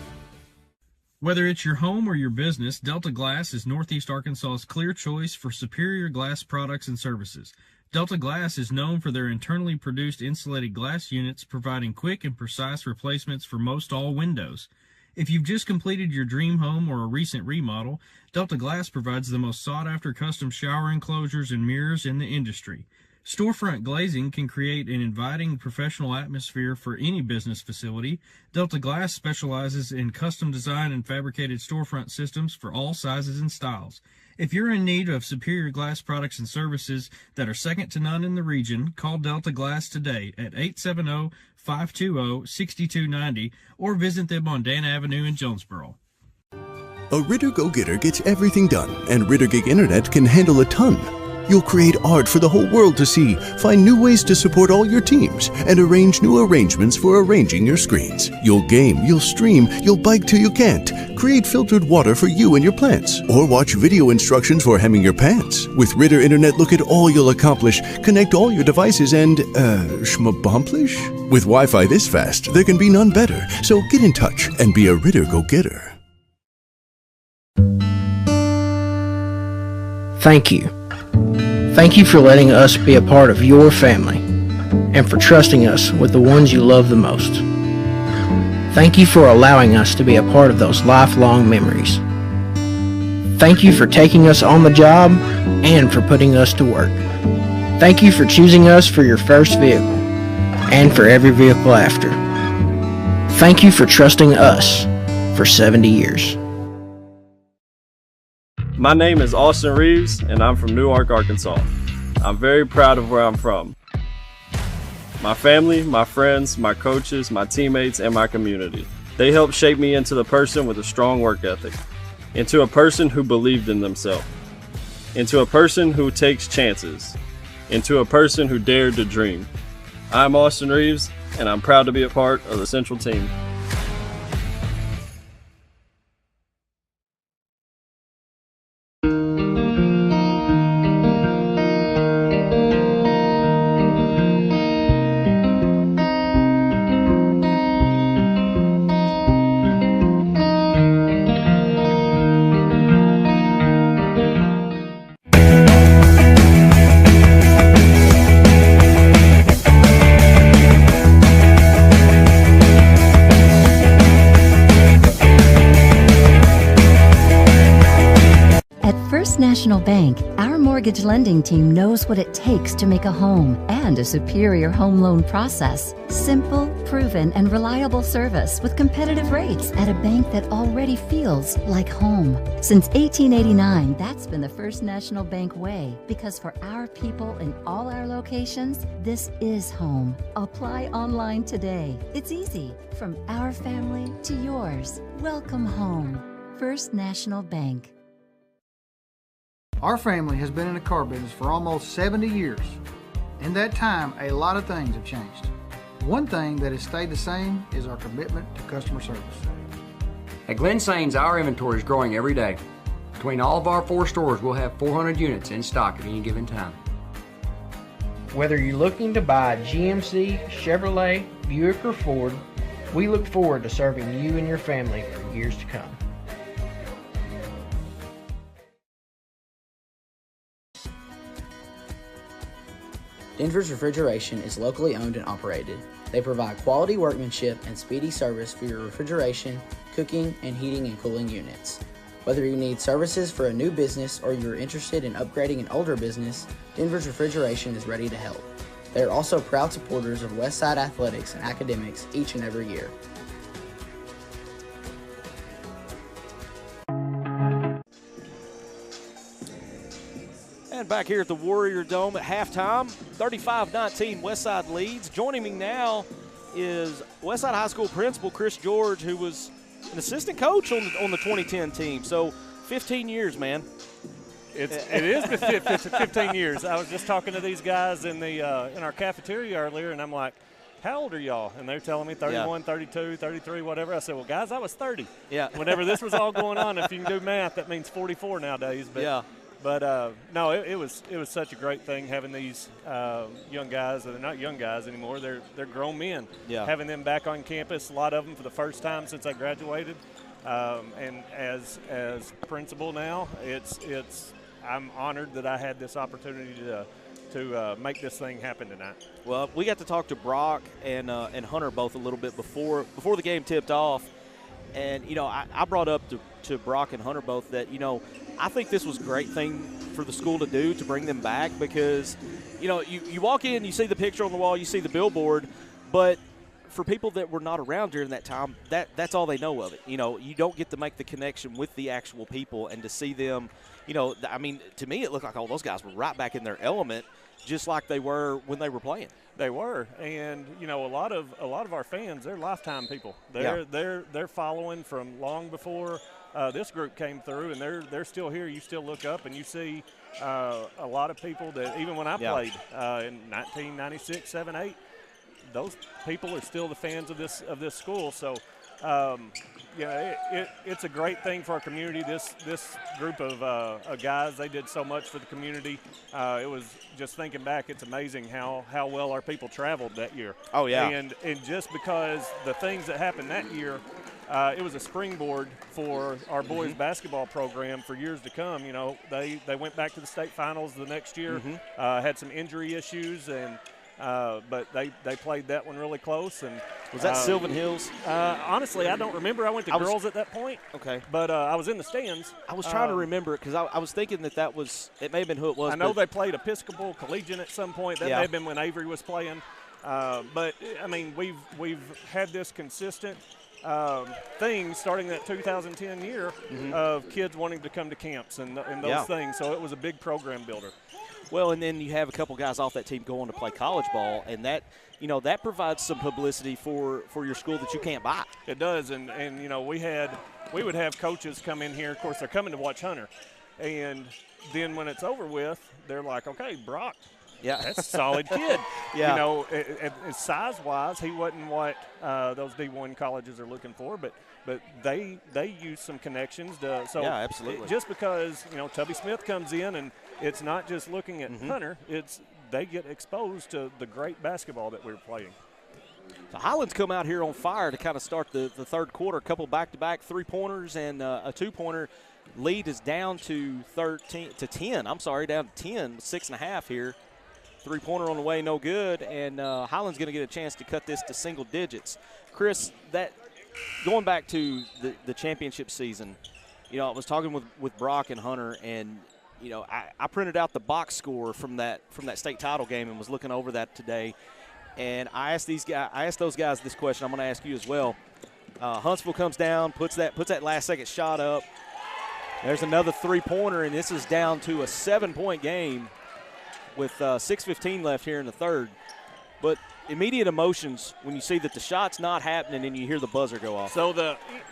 Speaker 15: Whether it's your home or your business, Delta Glass is Northeast Arkansas's clear choice for superior glass products and services. Delta Glass is known for their internally produced insulated glass units, providing quick and precise replacements for most all windows. If you've just completed your dream home or a recent remodel, Delta Glass provides the most sought-after custom shower enclosures and mirrors in the industry. Storefront glazing can create an inviting professional atmosphere for any business facility. Delta Glass specializes in custom design and fabricated storefront systems for all sizes and styles. If you're in need of superior glass products and services that are second to none in the region, call Delta Glass today at 870-520-6290 or visit them on Dan Avenue in Jonesboro.
Speaker 16: A Ritter Go-Getter gets everything done, and Ritter Gig Internet can handle a ton. You'll create art for the whole world to see, find new ways to support all your teams, and arrange new arrangements for arranging your screens. You'll game, you'll stream, you'll bike till you can't. Create filtered water for you and your plants, or watch video instructions for hemming your pants. With Ritter Internet, look at all you'll accomplish, connect all your devices, and, schmabomplish? With Wi-Fi this fast, there can be none better. So get in touch and be a Ritter Go-Getter.
Speaker 17: Thank you. Thank you for letting us be a part of your family and for trusting us with the ones you love the most. Thank you for allowing us to be a part of those lifelong memories. Thank you for taking us on the job and for putting us to work. Thank you for choosing us for your first vehicle and for every vehicle after. Thank you for trusting us for 70 years.
Speaker 8: My name is Austin Reeves, and I'm from Newark, Arkansas. I'm very proud of where I'm from. My family, my friends, my coaches, my teammates, and my community. They helped shape me into the person with a strong work ethic, into a person who believed in themselves, into a person who takes chances, into a person who dared to dream. I'm Austin Reeves, and I'm proud to be a part of the Central team.
Speaker 18: National Bank, our mortgage lending team knows what it takes to make a home and a superior home loan process. Simple, proven, and reliable service with competitive rates at a bank that already feels like home. Since 1889, that's been the First National Bank way, because for our people in all our locations, this is home. Apply online today. It's easy. From our family to yours. Welcome home. First National Bank.
Speaker 19: Our family has been in the car business for almost 70 years. In that time, a lot of things have changed. One thing that has stayed the same is our commitment to customer service.
Speaker 20: At Glen Sains, our inventory is growing every day. Between all of our 4 stores, we'll have 400 units in stock at any given time.
Speaker 17: Whether you're looking to buy GMC, Chevrolet, Buick, or Ford, we look forward to serving you and your family for years to come.
Speaker 13: Denver's Refrigeration is locally owned and operated. They provide quality workmanship and speedy service for your refrigeration, cooking, and heating and cooling units. Whether you need services for a new business or you're interested in upgrading an older business, Denver's Refrigeration is ready to help. They are also proud supporters of Westside athletics and academics each and every year.
Speaker 2: And back here at the Warrior Dome at halftime, 35-19, Westside leads. Joining me now is Westside High School principal Chris George, who was an assistant coach on the 2010 team. So 15 years, man.
Speaker 21: It is 15 years. I was just talking to these guys in our cafeteria earlier, and I'm like, how old are y'all? And they're telling me 31, 32, 33, whatever. I said, well, guys, I was 30.
Speaker 2: Yeah.
Speaker 21: Whenever this was all going on, if you can do math, that means 44 nowadays. But,
Speaker 2: yeah.
Speaker 21: But no, it was such a great thing having these young guys. They're not young guys anymore. They're grown men.
Speaker 2: Yeah.
Speaker 21: Having them back on campus, a lot of them for the first time since I graduated. And as principal now, I'm honored that I had this opportunity to make this thing happen tonight.
Speaker 2: Well, we got to talk to Brock and Hunter both a little bit before the game tipped off. And, you know, I brought up to Brock and Hunter both that, you know, I think this was a great thing for the school to do, to bring them back, because, you know, you walk in, you see the picture on the wall, you see the billboard, but for people that were not around during that time, that's all they know of it. You know, you don't get to make the connection with the actual people and to see them, you know, I mean, to me it looked like all those guys were right back in their element, just like they were when they were playing.
Speaker 21: They were, and you know, a lot of our fans, they're lifetime people. They're following from long before this group came through, and they're still here. You still look up and you see a lot of people that even when I played in 1996, 7, 8, those people are still the fans of this school. So. It's a great thing for our community. This group of guys, they did so much for the community. It was just thinking back, it's amazing how well our people traveled that year.
Speaker 2: Oh yeah.
Speaker 21: And just because the things that happened that year, it was a springboard for our boys basketball program for years to come. You know, they went back to the state finals the next year, had some injury issues, and but they played that one really close. And
Speaker 2: was that Sylvan Hills?
Speaker 21: Honestly, I don't remember. I went to girls at that point.
Speaker 2: Okay.
Speaker 21: But I was in the stands.
Speaker 2: I was trying to remember it because I was thinking that was – it may have been who it was.
Speaker 21: I know they played Episcopal Collegiate at some point. That may have been when Avery was playing. But, I mean, we've had this consistent thing starting that 2010 year of kids wanting to come to camps and those things. So it was a big program builder.
Speaker 2: Well, and then you have a couple guys off that team going to play college ball, and that, you know, that provides some publicity for your school that you can't buy.
Speaker 21: It does, and you know, we would have coaches come in here. Of course, they're coming to watch Hunter, and then when it's over with, they're like, okay, Brock.
Speaker 2: Yeah,
Speaker 21: that's a solid kid.
Speaker 2: Yeah.
Speaker 21: You know, size-wise, he wasn't what those D1 colleges are looking for, but they use some connections. So
Speaker 2: yeah, absolutely.
Speaker 21: Just because, you know, Tubby Smith comes in and it's not just looking at Hunter, they get exposed to the great basketball that we're playing.
Speaker 2: So Highland's come out here on fire to kind of start the third quarter. A couple back-to-back three-pointers and a two-pointer. Lead is down to 10. I'm sorry, down to 10, 6.5 here. Three-pointer on the way, no good, and Highland's going to get a chance to cut this to single digits. Chris, that going back to the championship season, you know, I was talking with Brock and Hunter, and you know, I printed out the box score from that state title game and was looking over that today, and I asked those guys this question. I'm going to ask you as well. Huntsville comes down, puts that last-second shot up. There's another three-pointer, and this is down to a 7-point game with 6:15 left here in the third. But immediate emotions when you see that the shot's not happening and you hear the buzzer go off.
Speaker 21: So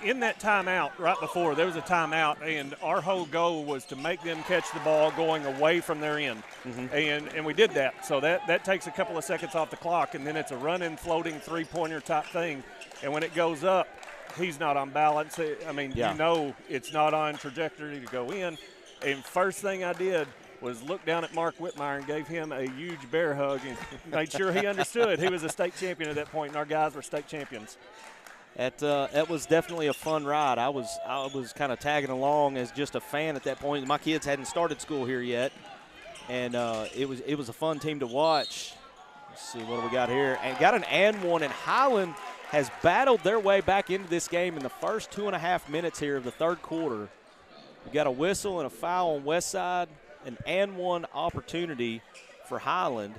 Speaker 21: in that timeout, right before, there was a timeout, and our whole goal was to make them catch the ball going away from their end. And we did that. So that takes a couple of seconds off the clock, and then it's a running, floating three-pointer type thing. And when it goes up, he's not on balance. I mean, you know it's not on trajectory to go in. And first thing I did was look down at Mark Whitmire and gave him a huge bear hug and made sure he understood he was a state champion at that point, and our guys were state champions.
Speaker 2: That was definitely a fun ride. I was kind of tagging along as just a fan at that point. My kids hadn't started school here yet, and it was a fun team to watch. Let's see, what do we got here? And got an and one, and Highland has battled their way back into this game in the first 2.5 minutes here of the third quarter. We got a whistle and a foul on Westside, an and one opportunity for Highland.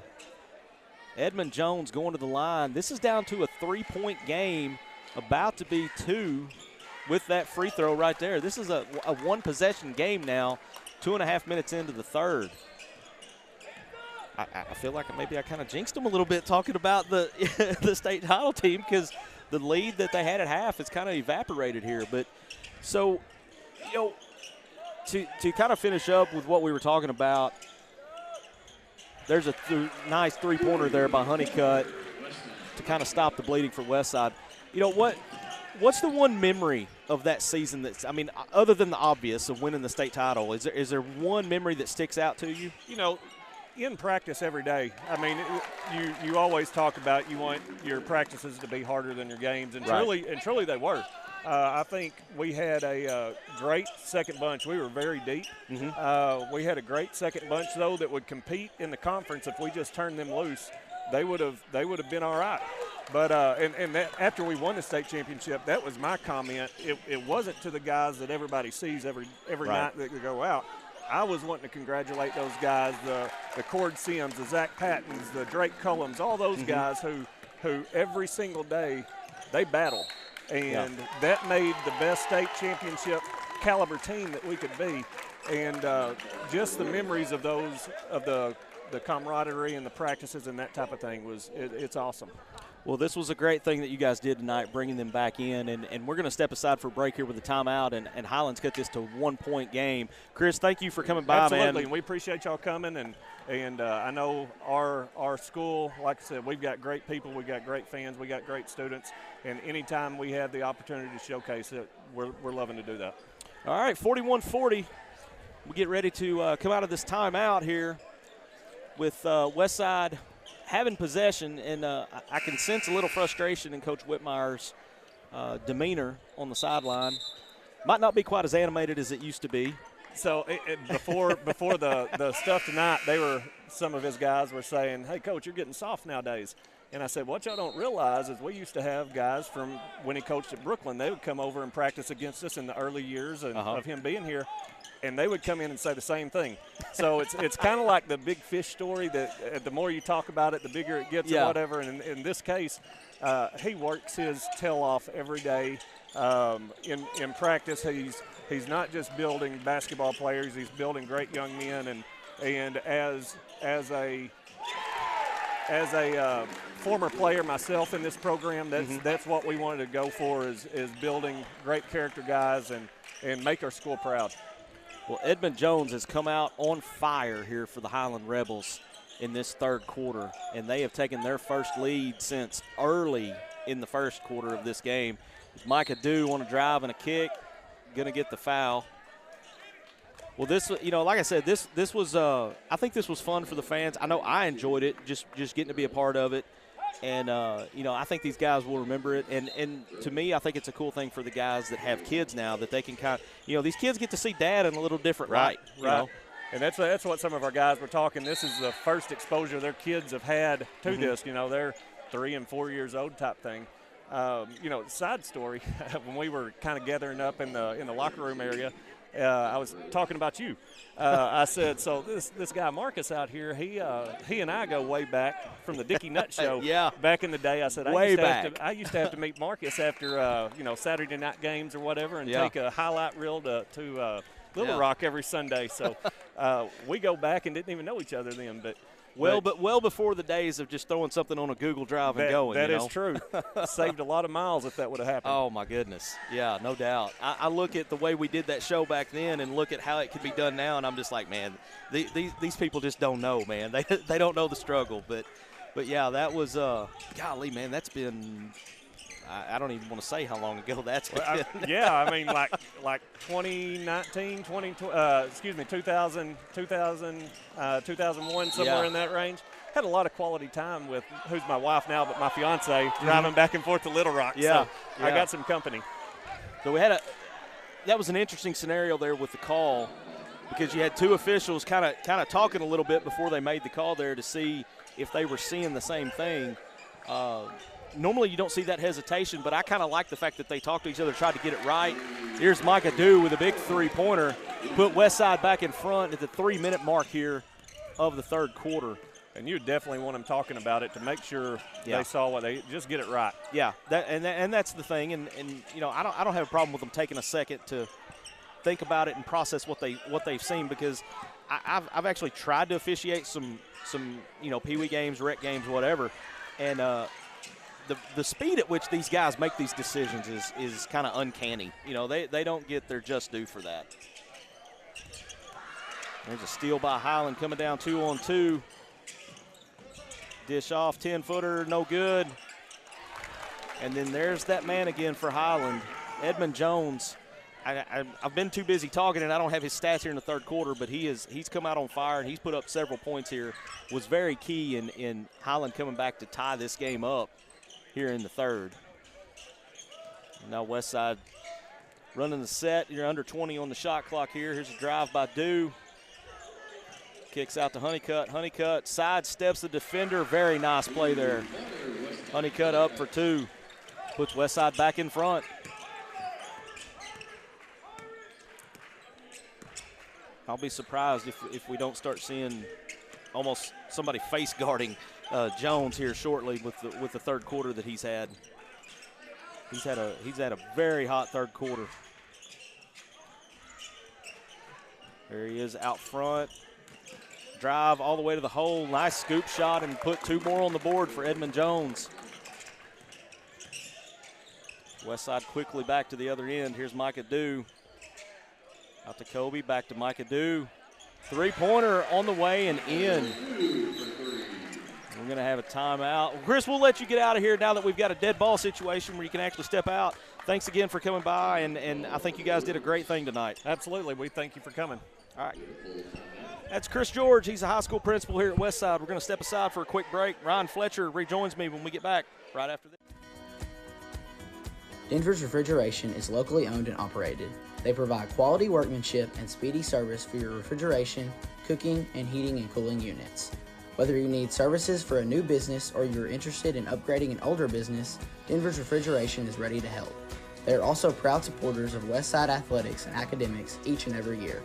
Speaker 2: Edmund Jones going to the line. This is down to a 3-point game, about to be 2 with that free throw right there. This is a one-possession game now, 2.5 minutes into the third. I feel like maybe I kind of jinxed them a little bit talking about the the state title team, because the lead that they had at half has kind of evaporated here. But so, you know, to kind of finish up with what we were talking about, there's a nice three-pointer there by Honeycutt to kind of stop the bleeding for Westside. You know, what's the one memory of that season that's, I mean, other than the obvious of winning the state title, is there one memory that sticks out to you?
Speaker 21: You know, in practice every day, I mean, you always talk about you want your practices to be harder than your games, and truly they were. I think we had a great second bunch. We were very deep. We had a great second bunch, though, that would compete in the conference. If we just turned them loose, they would have been all right. But and that, after we won the state championship, that was my comment. It wasn't to the guys that everybody sees every night that they go out. I was wanting to congratulate those guys, the Cord Sims, the Zach Pattons, the Drake Cullums, all those guys who every single day they battle. And that made the best state championship caliber team that we could be. And just the memories of those, of the camaraderie and the practices and that type of thing, it's awesome.
Speaker 2: Well, this was a great thing that you guys did tonight, bringing them back in. And we're going to step aside for a break here with a timeout, and Highland's got this to a 1-point game. Chris, thank you for coming by,
Speaker 21: Absolutely,
Speaker 2: man.
Speaker 21: and we appreciate y'all coming. And I know our school, like I said, we've got great people, we've got great fans, we got great students. And anytime we have the opportunity to showcase it, we're loving to do that.
Speaker 2: All right, 41-40. We get ready to come out of this timeout here with Westside having possession, and I can sense a little frustration in Coach Whitmire's demeanor on the sideline. Might not be quite as animated as it used to be.
Speaker 21: So before the stuff tonight, some of his guys were saying, "Hey, Coach, you're getting soft nowadays." And I said, what y'all don't realize is we used to have guys from when he coached at Brooklyn. They would come over and practice against us in the early years of him being here, and they would come in and say the same thing. So it's kind of like the big fish story that the more you talk about it, the bigger it gets or whatever. And in this case, he works his tail off every day. In practice, he's not just building basketball players; he's building great young men. And as a former player myself in this program, that's what we wanted to go for is building great character guys and make our school proud.
Speaker 2: Well, Edmund Jones has come out on fire here for the Highland Rebels in this third quarter, and they have taken their first lead since early in the first quarter of this game. Micah Dew on a drive and a kick, going to get the foul. Well, this, like I said, this was I think this was fun for the fans. I know I enjoyed it, just getting to be a part of it. And, I think these guys will remember it. And to me, I think it's a cool thing for the guys that have kids now that they can kind of, these kids get to see dad in a little different light. You know?
Speaker 21: And that's what some of our guys were talking. This is the first exposure their kids have had to this. They're 3 and 4 years old type thing. Side story, when we were kind of gathering up in the locker room area, I was talking about you. I said, so this guy Marcus out here, he and I go way back from the Dickie Nut Show. Back in the day, I said I used to have to meet Marcus after Saturday night games or whatever, and take a highlight reel to Little Rock every Sunday. So we go back and didn't even know each other then, but.
Speaker 2: Well before the days of just throwing something on a Google Drive and going.
Speaker 21: That is true. Saved a lot of miles if that would have happened.
Speaker 2: Oh, my goodness. Yeah, no doubt. I look at the way we did that show back then and look at how it could be done now, and I'm just like, man, these people just don't know, man. They don't know the struggle. But yeah, that was, golly, man, that's been – I don't even want to say how long ago that's been.
Speaker 21: I mean, like 2019, 2000, 2001, somewhere in that range. Had a lot of quality time with who's my wife now, but my fiance, driving back and forth to Little Rock. So I got some company.
Speaker 2: So that was an interesting scenario there with the call, because you had two officials kind of talking a little bit before they made the call there to see if they were seeing the same thing. normally you don't see that hesitation, but I kind of like the fact that they talked to each other, tried to get it right. Here's Micah Dew with a big three-pointer, put Westside back in front at the 3-minute mark here of the third quarter.
Speaker 21: And you definitely want them talking about it to make sure they saw what they just get it right.
Speaker 2: Yeah, and that's the thing. And you know, I don't have a problem with them taking a second to think about it and process what they've seen, because I've actually tried to officiate some you know, Pee Wee games, rec games, whatever, and the speed at which these guys make these decisions is kind of uncanny. You know, they don't get their just due for that. There's a steal by Highland coming down 2-on-2. Dish off, 10-footer, no good. And then there's that man again for Highland, Edmund Jones. I've been too busy talking, and I don't have his stats here in the third quarter, but he's come out on fire, and he's put up several points here. Was very key in Highland coming back to tie this game up here in the third. Now Westside running the set. You're under 20 on the shot clock here. Here's a drive by Dew. Kicks out to Honeycutt. Honeycutt sidesteps the defender. Very nice play there. Honeycutt up for 2. Puts Westside back in front. I'll be surprised if we don't start seeing almost somebody face guarding Jones here shortly with the third quarter that he's had. He's had a very hot third quarter. There he is out front. Drive all the way to the hole. Nice scoop shot, and put 2 more on the board for Edmund Jones. Westside quickly back to the other end. Here's Micah Dew. Out to Kobe, back to Micah Dew. 3-pointer on the way and in. We're going to have a timeout. Chris, we'll let you get out of here now that we've got a dead ball situation where you can actually step out. Thanks again for coming by, and I think you guys did a great thing tonight.
Speaker 21: Absolutely. We thank you for coming.
Speaker 2: All right. That's Chris George. He's a high school principal here at Westside. We're going to step aside for a quick break. Ryan Fletcher rejoins me when we get back right after this.
Speaker 13: Denver's Refrigeration is locally owned and operated. They provide quality workmanship and speedy service for your refrigeration, cooking, and heating and cooling units. Whether you need services for a new business or you're interested in upgrading an older business, Denver's Refrigeration is ready to help. They are also proud supporters of Westside athletics and academics each and every year.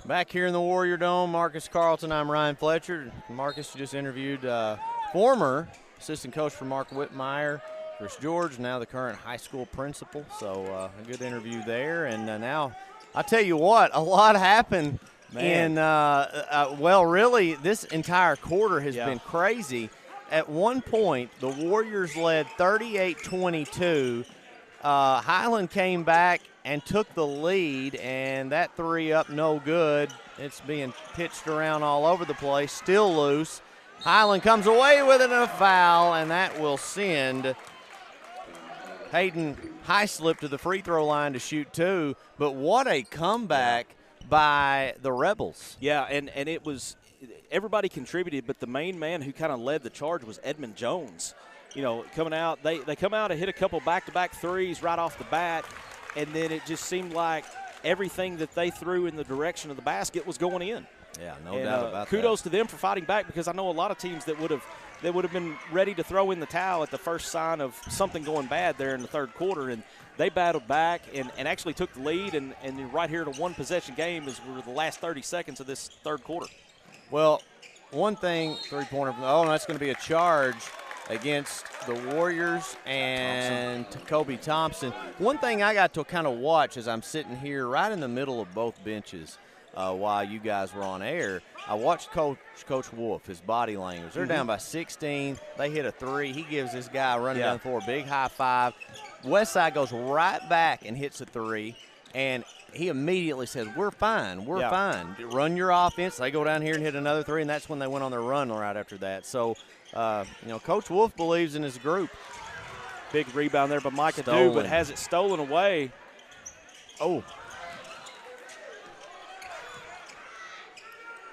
Speaker 1: Back here in the Warrior Dome, Marcus Carlton, I'm Ryan Fletcher. Marcus, you just interviewed former assistant coach for Mark Whitmire, Chris George, now the current high school principal. So a good interview there. And now, I tell you what, a lot happened well, really, this entire quarter has been crazy. At one point, the Warriors led 38-22. Highland came back and took the lead, and that 3 up no good. It's being pitched around all over the place, still loose. Highland comes away with it and a foul, and that will send Hayden Highslip to the free throw line to shoot 2. But what a comeback by the Rebels.
Speaker 2: Yeah, and it was – everybody contributed, but the main man who kind of led the charge was Edmund Jones. You know, coming out, they come out and hit a couple back-to-back threes right off the bat, and then it just seemed like everything that they threw in the direction of the basket was going in.
Speaker 1: Yeah, no doubt about that.
Speaker 2: Kudos to them for fighting back, because I know a lot of teams that would have been ready to throw in the towel at the first sign of something going bad there in the third quarter, and they battled back and actually took the lead, and right here in a one-possession game is the last 30 seconds of this third quarter.
Speaker 1: Well, one thing, three-pointer, that's going to be a charge against the Warriors and Kobe Thompson. One thing I got to kind of watch as I'm sitting here right in the middle of both benches while you guys were on air, I watched Coach Wolf, his body language. They're down by 16. They hit a 3. He gives this guy running down the floor a big high five. Westside goes right back and hits a 3. And he immediately said, we're fine, we're fine. Run your offense. They go down here and hit another 3, and that's when they went on their run right after that. So, Coach Wolf believes in his group.
Speaker 2: Big rebound there by Micah Dew, but has it stolen away. Oh.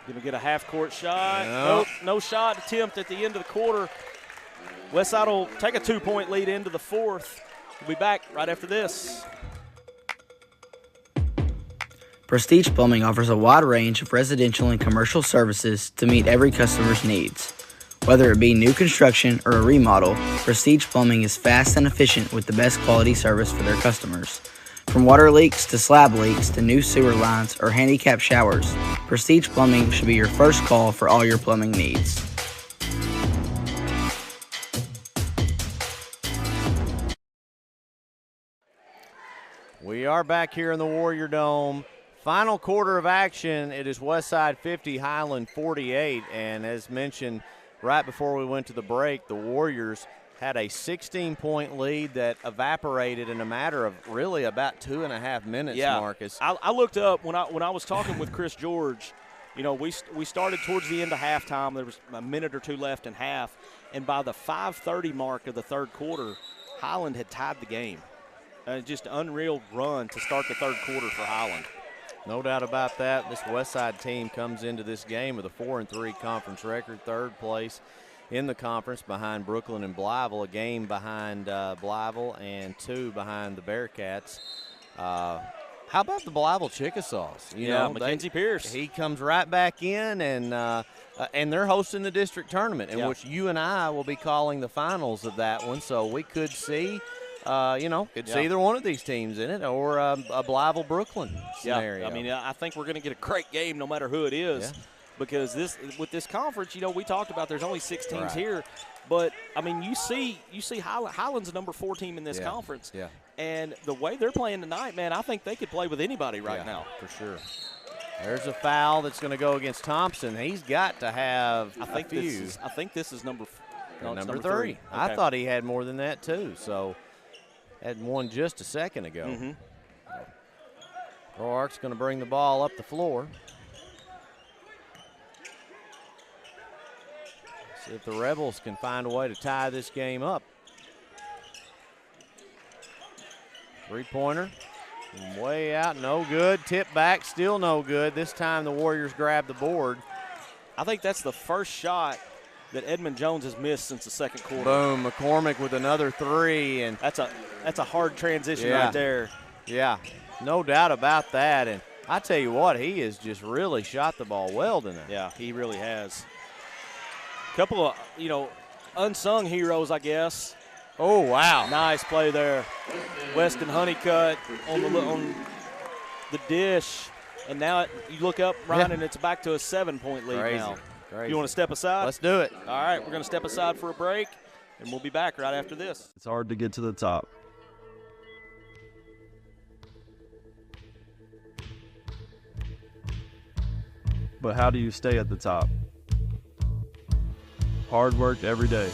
Speaker 2: Going to get a half-court shot. Nope, no shot attempt at the end of the quarter. Westside will take a 2-point lead into the fourth. We'll be back right after this.
Speaker 13: Prestige Plumbing offers a wide range of residential and commercial services to meet every customer's needs. Whether it be new construction or a remodel, Prestige Plumbing is fast and efficient with the best quality service for their customers. From water leaks to slab leaks to new sewer lines or handicap showers, Prestige Plumbing should be your first call for all your plumbing needs.
Speaker 1: We are back here in the Warrior Dome. Final quarter of action, it is Westside 50, Highland 48, and as mentioned right before we went to the break, the Warriors had a 16-point lead that evaporated in a matter of really about 2.5 minutes, Marcus.
Speaker 2: I looked up when I was talking with Chris George. We started towards the end of halftime. There was a minute or two left in half, and by the 5:30 mark of the third quarter, Highland had tied the game. Just an unreal run to start the third quarter for Highland.
Speaker 1: No doubt about that. This Westside team comes into this game with a 4-3 conference record, third place in the conference behind Brooklyn and Blytheville, a game behind Blytheville and 2 behind the Bearcats. How about the Blytheville Chickasaws?
Speaker 2: Mackenzie Pierce.
Speaker 1: He comes right back in, and they're hosting the district tournament, in which you and I will be calling the finals of that one. So we could see, see either one of these teams in it, or a Blytheville-Brooklyn scenario.
Speaker 2: I think we're going to get a great game no matter who it is. Yeah. Because with this conference, we talked about there's only 6 teams here, but you see Highland's the number 4 team in this conference, and the way they're playing tonight, man, I think they could play with anybody right now.
Speaker 1: For sure. There's a foul that's going to go against Thompson. He's got to have
Speaker 2: I think this is number 3.
Speaker 1: Okay. I thought he had more than that too. So had one just a second ago. Mm-hmm. Roark's going to bring the ball up the floor. See if the Rebels can find a way to tie this game up. Three-pointer, way out, no good. Tip back, still no good. This time the Warriors grab the board.
Speaker 2: I think that's the first shot that Edmund Jones has missed since the second quarter.
Speaker 1: Boom, McCormick with another 3. And
Speaker 2: that's a hard transition right there.
Speaker 1: Yeah, no doubt about that. And I tell you what, he has just really shot the ball well tonight.
Speaker 2: Yeah, he really has. Couple of, unsung heroes, I guess.
Speaker 1: Oh, wow.
Speaker 2: Nice play there. Weston Honeycutt on the dish. And now you look up, Ryan, and it's back to a 7-point lead now.
Speaker 1: Crazy.
Speaker 2: You want to step aside?
Speaker 1: Let's do it.
Speaker 2: All right, we're going to step aside for a break, and we'll be back right after this.
Speaker 8: It's hard to get to the top. But how do you stay at the top? Hard work every day.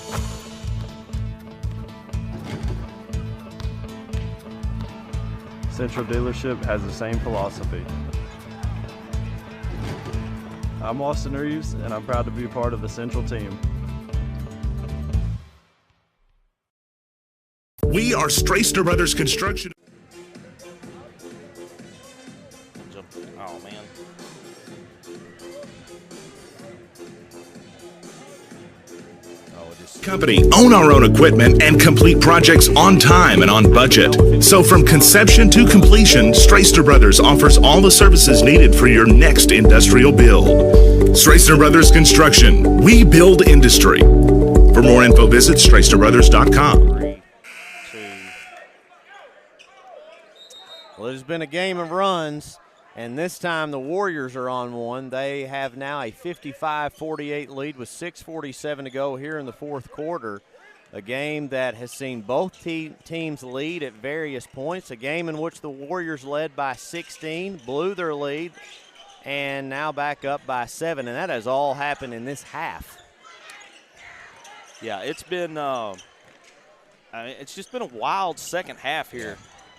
Speaker 8: Central Dealership has the same philosophy. I'm Austin Reeves, and I'm proud to be a part of the Central team.
Speaker 9: We are Straister Brothers Construction.
Speaker 2: Oh, man.
Speaker 9: Company own our own equipment and complete projects on time and on budget. So from conception to completion, Straister Brothers offers all the services needed for your next industrial build. Straister Brothers Construction, we build industry. For more info, visit StraisterBrothers.com.
Speaker 1: Well, it has been a game of runs, and this time the Warriors are on one. They have now a 55-48 lead with 6:47 to go here in the fourth quarter. A game that has seen both teams lead at various points. A game in which the Warriors led by 16, blew their lead, and now back up by 7. And that has all happened in this half.
Speaker 2: Yeah, it's been it's just been a wild second half here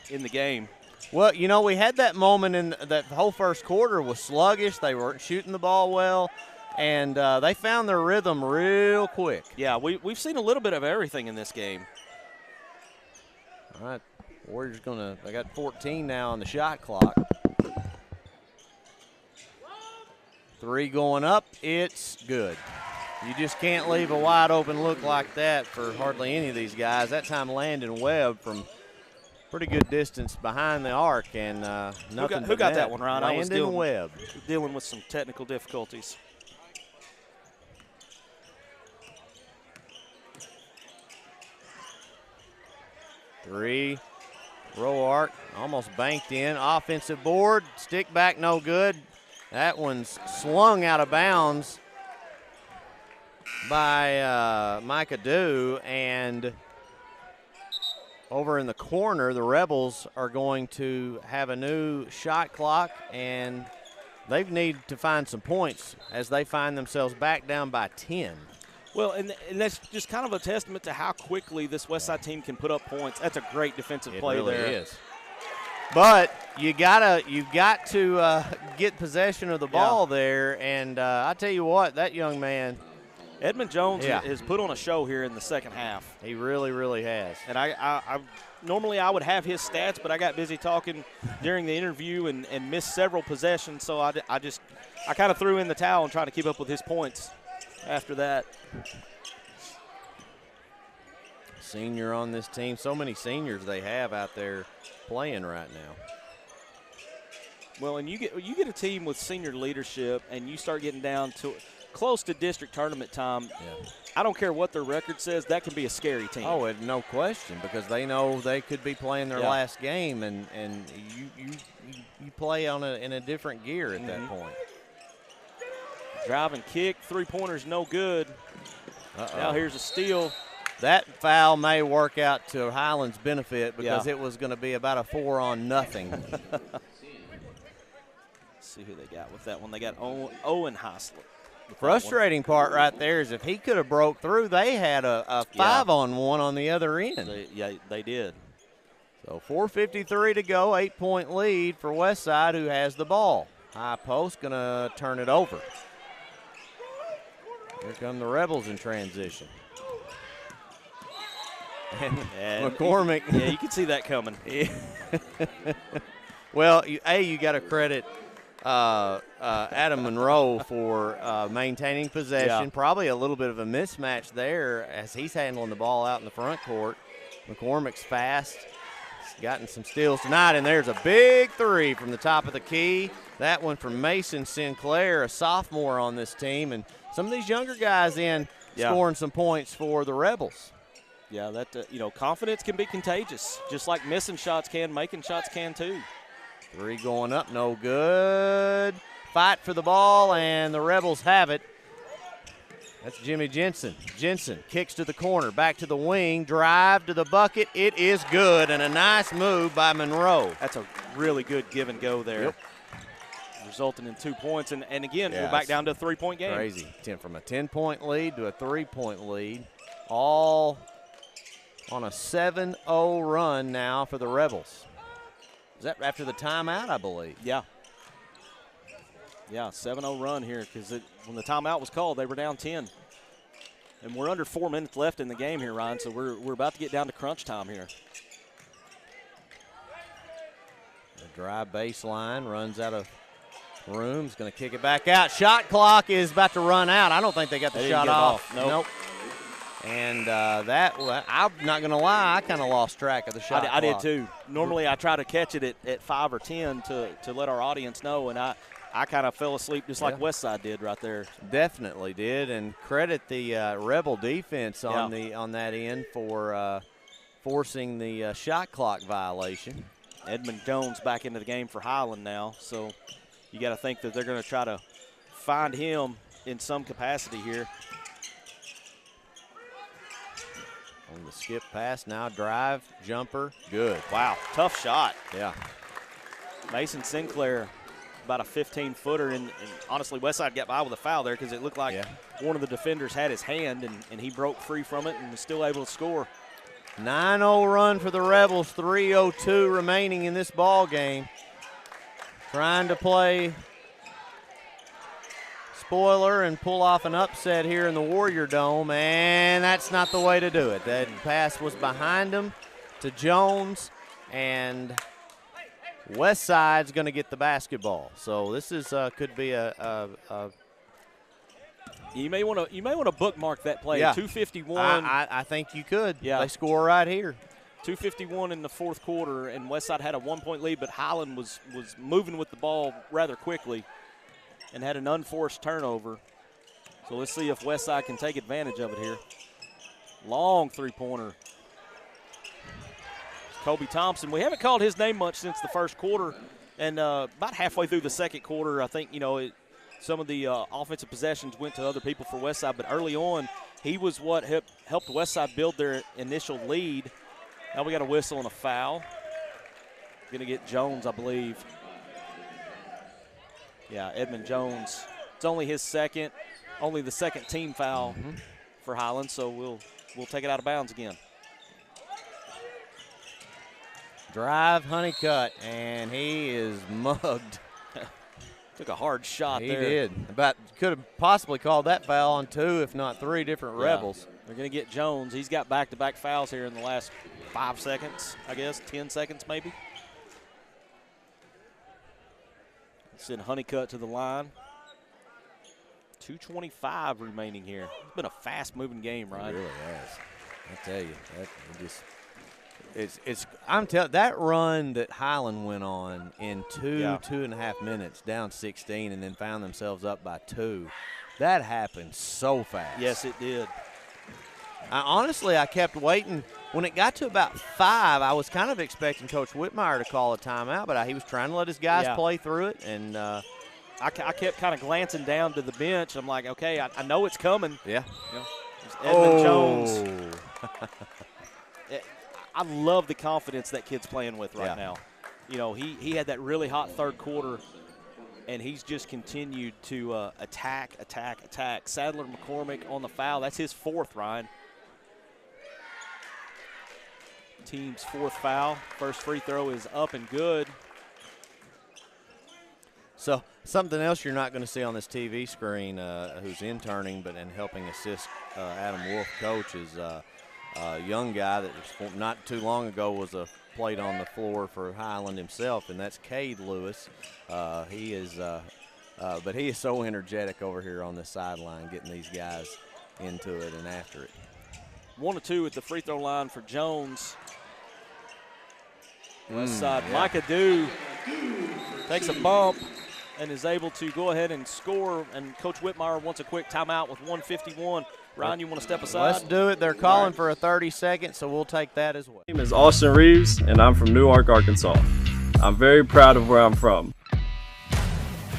Speaker 2: in the game.
Speaker 1: Well, you know, we had that moment in that whole first quarter was sluggish. They weren't shooting the ball well, and they found their rhythm real quick.
Speaker 2: Yeah, we've seen a little bit of everything in this game.
Speaker 1: All right, Warriors they got 14 now on the shot clock. 3 going up, it's good. You just can't leave a wide open look like that for hardly any of these guys. That time Landon Webb from pretty good distance behind the arc, and nothing.
Speaker 2: Who got that one, Ron?
Speaker 1: Landon Webb.
Speaker 2: Dealing with some technical difficulties.
Speaker 1: Three, row arc, almost banked in. Offensive board, stick back, no good. That one's slung out of bounds by Micah Dew, and over in the corner, the Rebels are going to have a new shot clock, and they need to find some points as they find themselves back down by 10.
Speaker 2: Well, and that's just kind of a testament to how quickly this Westside team can put up points. That's a great defensive play
Speaker 1: really
Speaker 2: there.
Speaker 1: It is. But you've got to get possession of the ball there, and I tell you what, that young man,
Speaker 2: Edmund Jones has put on a show here in the second half.
Speaker 1: He really, really has.
Speaker 2: And I normally I would have his stats, but I got busy talking during the interview and missed several possessions, so I kind of threw in the towel and tried to keep up with his points after that.
Speaker 1: Senior on this team. So many seniors they have out there playing right now.
Speaker 2: Well, and you get a team with senior leadership, and you start getting down to close to district tournament time.
Speaker 1: Yeah.
Speaker 2: I don't care what their record says, that can be a scary team.
Speaker 1: Oh, no question, because they know they could be playing their last game, and you play in a different gear at that point.
Speaker 2: Drive and kick, three-pointer's no good. Now here's a steal.
Speaker 1: That foul may work out to Highland's benefit because it was going to be about a 4-on-0.
Speaker 2: See who they got with that one. They got Owen Hostler.
Speaker 1: The frustrating part right there is if he could have broke through, they had a 5-on-1 on the other end.
Speaker 2: They did.
Speaker 1: So 4:53 to go, 8-point lead for Westside, who has the ball. High post going to turn it over. Here come the Rebels in transition. And McCormick.
Speaker 2: You can see that coming.
Speaker 1: Well, you got to credit Adam Monroe for maintaining possession. Probably a little bit of a mismatch there as he's handling the ball out in the front court. McCormick's fast. He's gotten some steals tonight, and there's a big three from the top of the key. That one from Mason Sinclair, a sophomore on this team, and some of these younger guys scoring some points for the Rebels.
Speaker 2: Yeah, that confidence can be contagious. Just like missing shots can, making shots can too.
Speaker 1: Three going up, no good. Fight for the ball, and the Rebels have it. That's Jimmy Jensen. Jensen kicks to the corner, back to the wing, drive to the bucket. It is good, and a nice move by Monroe.
Speaker 2: That's a really good give and go there.
Speaker 1: Yep.
Speaker 2: Resulting in 2 points, and again, we're back down to a 3-point game.
Speaker 1: Crazy. From a 10-point lead to a 3-point lead, all on a 7-0 run now for the Rebels. Is that after the timeout, I believe?
Speaker 2: Yeah. Yeah, 7-0 run here because when the timeout was called, they were down 10. And we're under 4 minutes left in the game here, Ryan, so we're about to get down to crunch time here.
Speaker 1: The drive baseline runs out of room. He's going to kick it back out. Shot clock is about to run out. I don't think they got the shot off.
Speaker 2: Nope.
Speaker 1: And I'm not going to lie, I kind of lost track of the shot clock.
Speaker 2: I did too. Normally I try to catch it at 5 or 10 to let our audience know, and I kind of fell asleep just like Westside did right there.
Speaker 1: Definitely did, and credit the Rebel defense on that end for forcing the shot clock violation.
Speaker 2: Edmund Jones back into the game for Highland now, so you got to think that they're going to try to find him in some capacity here.
Speaker 1: On the skip pass, now drive, jumper, good.
Speaker 2: Wow, tough shot.
Speaker 1: Yeah.
Speaker 2: Mason Sinclair, about a 15-footer, and honestly, Westside got by with a foul there because it looked like one of the defenders had his hand, and he broke free from it and was still able to score.
Speaker 1: 9-0 run for the Rebels, 3:02 remaining in this ball game. Trying to play spoiler and pull off an upset here in the Warrior Dome, and that's not the way to do it. That pass was behind him to Jones, and Westside's going to get the basketball. So this is could be a
Speaker 2: You may want to bookmark that play.
Speaker 1: Yeah.
Speaker 2: 2:51.
Speaker 1: I think you could.
Speaker 2: Yeah.
Speaker 1: They score right here.
Speaker 2: 2:51 in the fourth quarter, and Westside had a 1-point lead, but Highland was moving with the ball rather quickly and had an unforced turnover. So let's see if Westside can take advantage of it here. Long three-pointer. Kobe Thompson. We haven't called his name much since the first quarter, and about halfway through the second quarter, I think, some of the offensive possessions went to other people for Westside, but early on, he was what helped Westside build their initial lead. Now we got a whistle and a foul. Going to get Jones, I believe. Yeah, Edmund Jones. It's only the second team foul for Highland, so we'll take it out of bounds again.
Speaker 1: Drive, Honeycutt, and he is mugged.
Speaker 2: Took a hard shot there.
Speaker 1: He did. Could have possibly called that foul on 2, if not 3 different Rebels.
Speaker 2: They're going to get Jones. He's got back-to-back fouls here in the last 5 seconds, I guess, 10 seconds maybe. Send Honeycutt to the line. 2:25 remaining here. It's been a fast-moving game, right?
Speaker 1: It really has. I tell you, I'm telling that run that Highland went on in 2.5 minutes, down 16, and then found themselves up by 2. That happened so fast.
Speaker 2: Yes, it did.
Speaker 1: Honestly, I kept waiting. When it got to about 5, I was kind of expecting Coach Whitmire to call a timeout, but he was trying to let his guys play through it. And
Speaker 2: I kept kind of glancing down to the bench. I'm like, okay, I know it's coming.
Speaker 1: Yeah.
Speaker 2: Edmund Jones. I love the confidence that kid's playing with right now. He had that really hot third quarter, and he's just continued to attack. Sadler McCormick on the foul. That's his 4th, Ryan. Team's 4th foul. First free throw is up and good.
Speaker 1: So something else you're not going to see on this TV screen, who's interning and helping assist Adam Wolf, coach, is a young guy that was not too long ago played on the floor for Highland himself, and that's Cade Lewis. He is so energetic over here on the sideline, getting these guys into it and after it.
Speaker 2: 1 of 2 at the free throw line for Jones. Westside, Micah Dew takes a bump and is able to go ahead and score, and Coach Whitmire wants a quick timeout with 1:51. Ryan, you want to step aside?
Speaker 1: Let's do it. They're calling for a 30-second, so we'll take that as well.
Speaker 8: My name is Austin Reeves, and I'm from Newark, Arkansas. I'm very proud of where I'm from.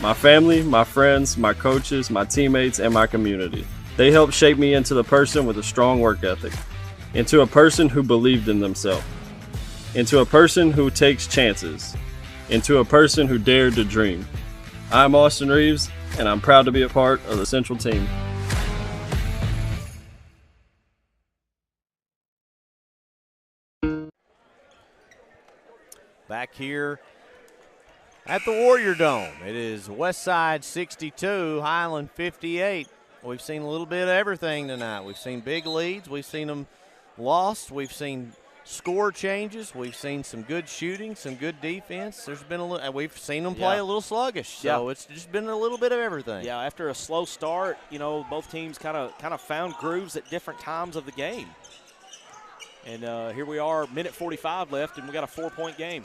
Speaker 8: My family, my friends, my coaches, my teammates, and my community. They helped shape me into the person with a strong work ethic, into a person who believed in themselves, into a person who takes chances, into a person who dared to dream. I'm Austin Reeves, and I'm proud to be a part of the Central team.
Speaker 1: Back here at the Warrior Dome, it is Westside 62, Highland 58. We've seen a little bit of everything tonight. We've seen big leads. We've seen them lost. We've seen score changes. We've seen some good shooting, some good defense. There's been we've seen them play a little sluggish. So it's just been a little bit of everything.
Speaker 2: Yeah, after a slow start, both teams kind of found grooves at different times of the game. And here we are, minute 45 left, and we got a 4-point game.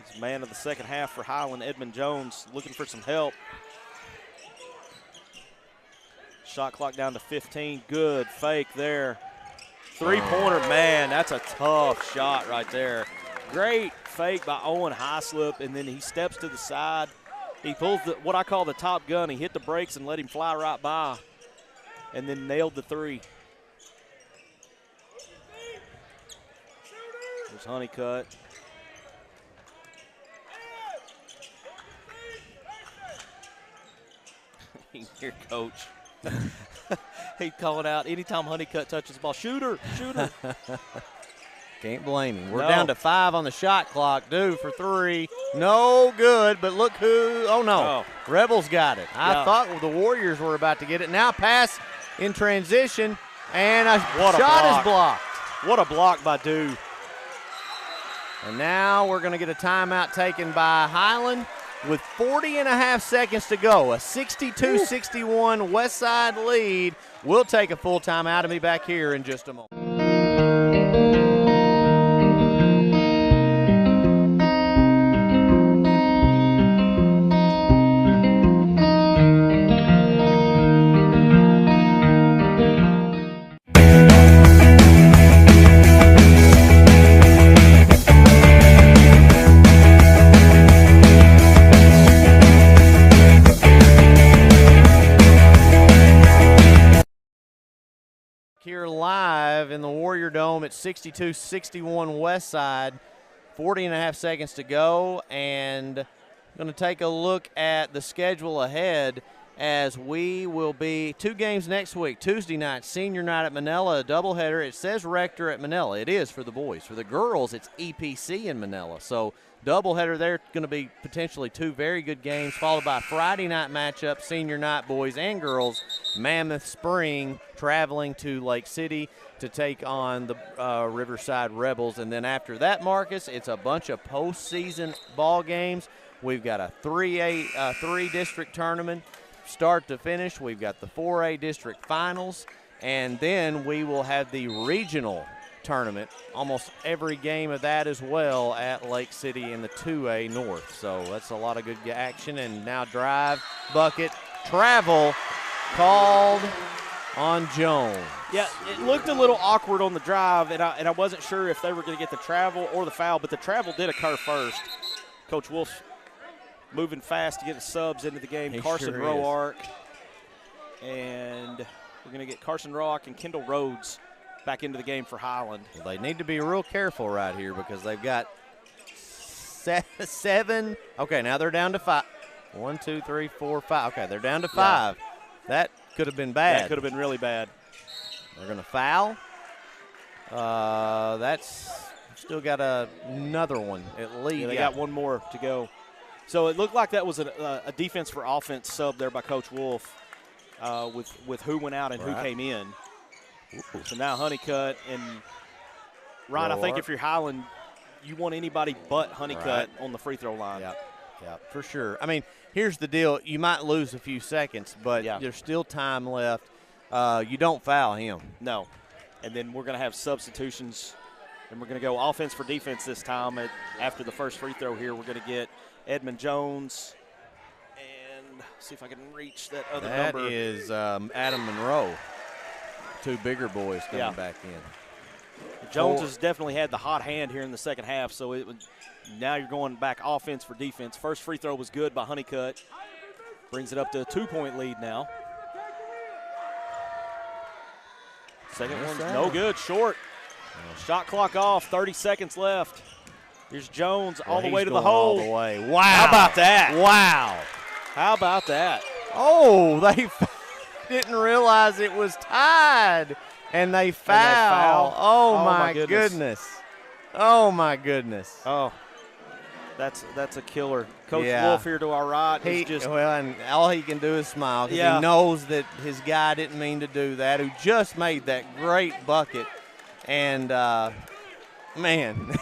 Speaker 2: It's man of the second half for Highland, Edmund Jones, looking for some help. Shot clock down to 15. Good fake there. Three-pointer, man, that's a tough shot right there. Great fake by Owen Highslip, and then he steps to the side. He pulls what I call the top gun. He hit the brakes and let him fly right by, and then nailed the 3. There's Honeycutt. Here, coach. He'd call it out anytime Honeycutt touches the ball. Shooter.
Speaker 1: Can't blame him. We're
Speaker 2: No.
Speaker 1: down to 5 on the shot clock. Due for 3. No good, but look who. Oh, no. Rebels got it. I thought the Warriors were about to get it. Now pass in transition, and a shot is blocked.
Speaker 2: What a block by Dew.
Speaker 1: And now we're going to get a timeout taken by Highland with 40.5 seconds to go. A 62-61 Westside lead. We'll take a full timeout and be back here in just a moment. Here live in the Warrior Dome at 62-61 Westside. 40.5 seconds to go, and I'm going to take a look at the schedule ahead as we will be 2 games next week. Tuesday night, senior night at Manila, a doubleheader. It says Rector at Manila. It is for the boys. For the girls, it's EPC in Manila. So doubleheader there, going to be potentially 2 very good games, followed by a Friday night matchup, senior night, boys and girls. Mammoth Spring traveling to Lake City to take on the Riverside Rebels. And then after that, Marcus, it's a bunch of postseason ball games. We've got a 3 district tournament start to finish. We've got the 4A district finals, and then we will have the regional tournament, almost every game of that as well at Lake City in the 2A North. So that's a lot of good action. And now drive, bucket, travel called on Jones.
Speaker 2: Yeah, it looked a little awkward on the drive, and I wasn't sure if they were going to get the travel or the foul, but the travel did occur first. Coach Wolf moving fast to get the subs into the game.
Speaker 1: He
Speaker 2: Carson
Speaker 1: sure
Speaker 2: Roark, and we're going to get Carson Roark and Kendall Rhodes back into the game for Highland.
Speaker 1: They need to be real careful right here because they've got 7. Okay, now they're down to 5. 1, 2, 3, 4, 5. Okay, they're down to 5.
Speaker 2: Yeah.
Speaker 1: That could have been bad.
Speaker 2: That could have been really bad.
Speaker 1: They're going to foul. That's still got another one at least.
Speaker 2: Yeah, they got one more to go. So it looked like that was a defense for offense sub there by Coach Wolf with who went out and who came in. Ooh. So now Honeycutt and Ryan, I think if you're Highland, you want anybody but Honeycutt on the free throw line.
Speaker 1: Yeah, for sure. I mean, here's the deal. You might lose a few seconds, but there's still time left. You don't foul him.
Speaker 2: No. And then we're going to have substitutions, and we're going to go offense for defense this time. After the first free throw here, we're going to get Edmund Jones, and see if I can reach that other number.
Speaker 1: That is Adam Monroe. 2 bigger boys coming back in.
Speaker 2: Jones has definitely had the hot hand here in the second half, so now you're going back offense for defense. First free throw was good by Honeycutt. Brings it up to a 2-point lead now. Second one's no good, short. Shot clock off, 30 seconds left. Here's Jones all the way to the hole.
Speaker 1: All the way. Wow.
Speaker 2: How about that?
Speaker 1: Wow.
Speaker 2: How about that?
Speaker 1: Oh, they didn't realize it was tied, and they foul. Oh, my goodness. Oh, my goodness.
Speaker 2: Oh, that's a killer. Coach Wolf here to our right.
Speaker 1: And all he can do is smile because he knows that his guy didn't mean to do that, who just made that great bucket. And, man.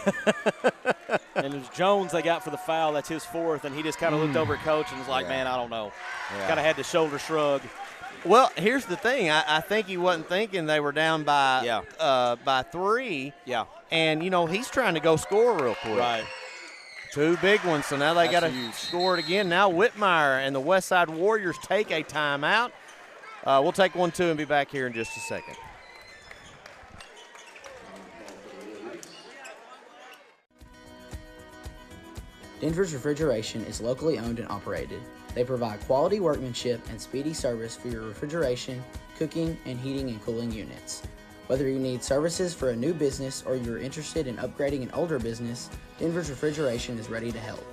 Speaker 2: And it was Jones they got for the foul. That's his 4th, and he just kind of looked over at Coach and was like, man, I don't know. Kind of had the shoulder shrug.
Speaker 1: Well, here's the thing. I think he wasn't thinking they were down by 3.
Speaker 2: Yeah.
Speaker 1: And, he's trying to go score real quick.
Speaker 2: Right.
Speaker 1: 2 big ones, so now they got to score it again. Now Whitmire and the Westside Warriors take a timeout. We'll take 1, 2, and be back here in just a second.
Speaker 13: Denver's Refrigeration is locally owned and operated. They provide quality workmanship and speedy service for your refrigeration, cooking, and heating and cooling units. Whether you need services for a new business or you're interested in upgrading an older business, Denver's Refrigeration is ready to help.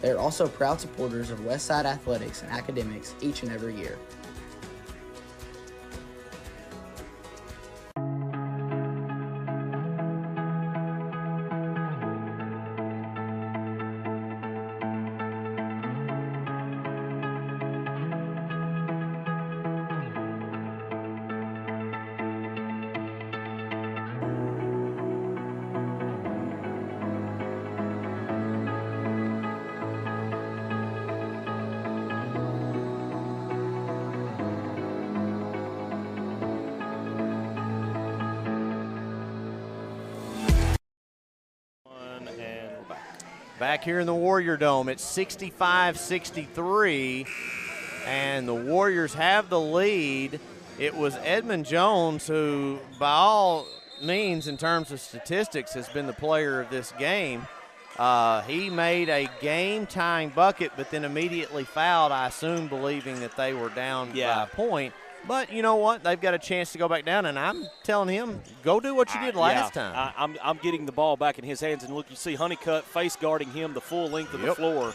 Speaker 13: They are also proud supporters of Westside athletics and academics each and every year.
Speaker 1: Back here in the Warrior Dome, it's 65-63, and the Warriors have the lead. It was Edmund Jones who, by all means, in terms of statistics, has been the player of this game. He made a game-tying bucket, but then immediately fouled, I assume, believing that they were down by a point. But you know what? They've got a chance to go back down, and I'm telling him, go do what you did last time.
Speaker 2: I'm getting the ball back in his hands, and look, you see Honeycutt face guarding him the full length of the floor.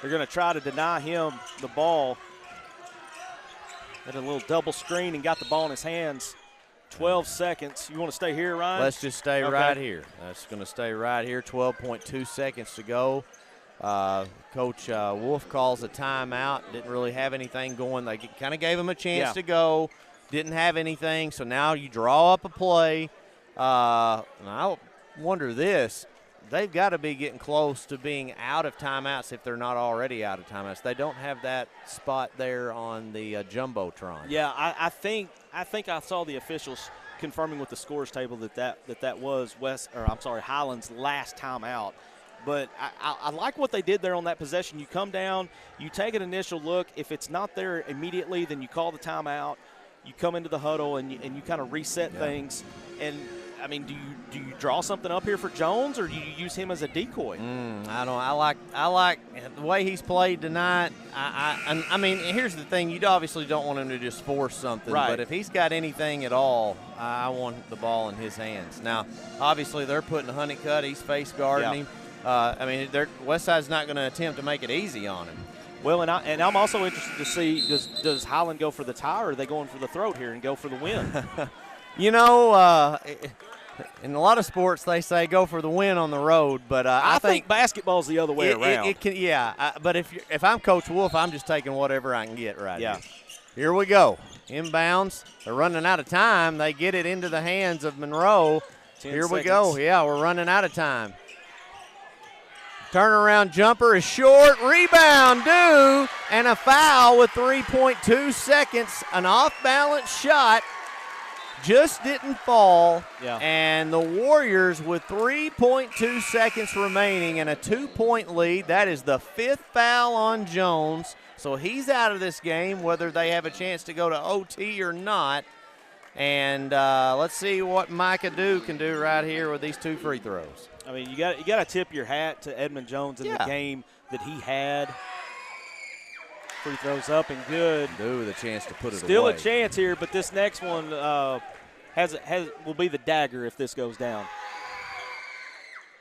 Speaker 2: They're going to try to deny him the ball. Had a little double screen and got the ball in his hands. 12 seconds. You want to stay here, Ryan?
Speaker 1: Let's just stay right here. That's going to stay right here. 12.2 seconds to go. Coach Wolf calls a timeout. Didn't really have anything going. They kind of gave him a chance to go. Didn't have anything. So now you draw up a play. And I wonder this. They've got to be getting close to being out of timeouts if they're not already out of timeouts. They don't have that spot there on the Jumbotron.
Speaker 2: Yeah, I think I saw the officials confirming with the scores table that was Highland's last timeout. But I like what they did there on that possession. You come down, you take an initial look. If it's not there immediately, then you call the timeout. You come into the huddle and you kind of reset things. And I mean, do you draw something up here for Jones, or do you use him as a decoy?
Speaker 1: I don't. I like the way he's played tonight. I mean, here's the thing: you obviously don't want him to just force something.
Speaker 2: Right.
Speaker 1: But if he's got anything at all, I want the ball in his hands. Now, obviously, they're putting Honeycutt. He's face guarding him. I mean, Westside's not going to attempt to make it easy on him.
Speaker 2: Well, and I'm also interested to see does Highland go for the tie, or are they going for the throat here and go for the win?
Speaker 1: You know, in a lot of sports they say go for the win on the road, but I think
Speaker 2: basketball's the other way around.
Speaker 1: It can, but if I'm Coach Wolf, I'm just taking whatever I can get here. Here we go. Inbounds. They're running out of time. They get it into the hands of Monroe.
Speaker 2: 10
Speaker 1: Here we
Speaker 2: seconds.
Speaker 1: go. Yeah, we're running out of time. Turnaround jumper is short. Rebound due, and a foul with 3.2 seconds. An off-balance shot. Just didn't fall, and the Warriors with 3.2 seconds remaining and a 2-point lead. That is the 5th foul on Jones, so he's out of this game, whether they have a chance to go to OT or not. And let's see what Micah Dew can do right here with these 2 free throws.
Speaker 2: I mean, you got to tip your hat to Edmund Jones in the game that he had. Free throws up and good.
Speaker 1: Dew with a chance to put it
Speaker 2: Still
Speaker 1: away.
Speaker 2: a chance here, but this next one will be the dagger if this goes down.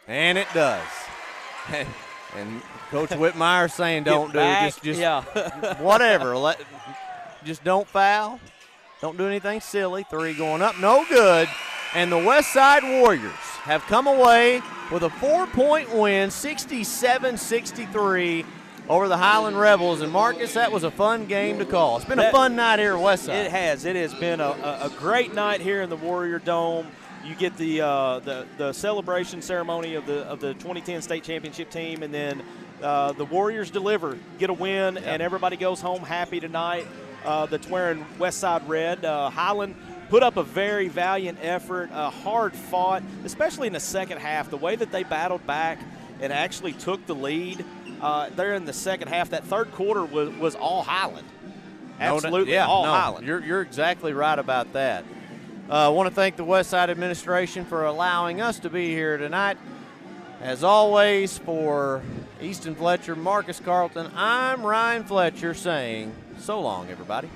Speaker 1: And it does. And Coach Whitmire saying don't do it. Just whatever. Just don't foul. Don't do anything silly. 3 going up. No good. And the Westside Warriors have come away with a 4-point win, 67-63 over the Highland Rebels. And, Marcus, that was a fun game to call. It's been a fun night here at Westside.
Speaker 2: It has. It has been a great night here in the Warrior Dome. You get the celebration ceremony of the 2010 State Championship team, and then the Warriors deliver, get a win, and everybody goes home happy tonight that's wearing Westside red. Highland put up a very valiant effort, hard fought, especially in the second half. The way that they battled back and actually took the lead there in the second half. That third quarter was all Highland. Absolutely all Highland.
Speaker 1: You're exactly right about that. I want to thank the Westside administration for allowing us to be here tonight. As always, for Easton Fletcher, Marcus Carlton, I'm Ryan Fletcher saying so long, everybody.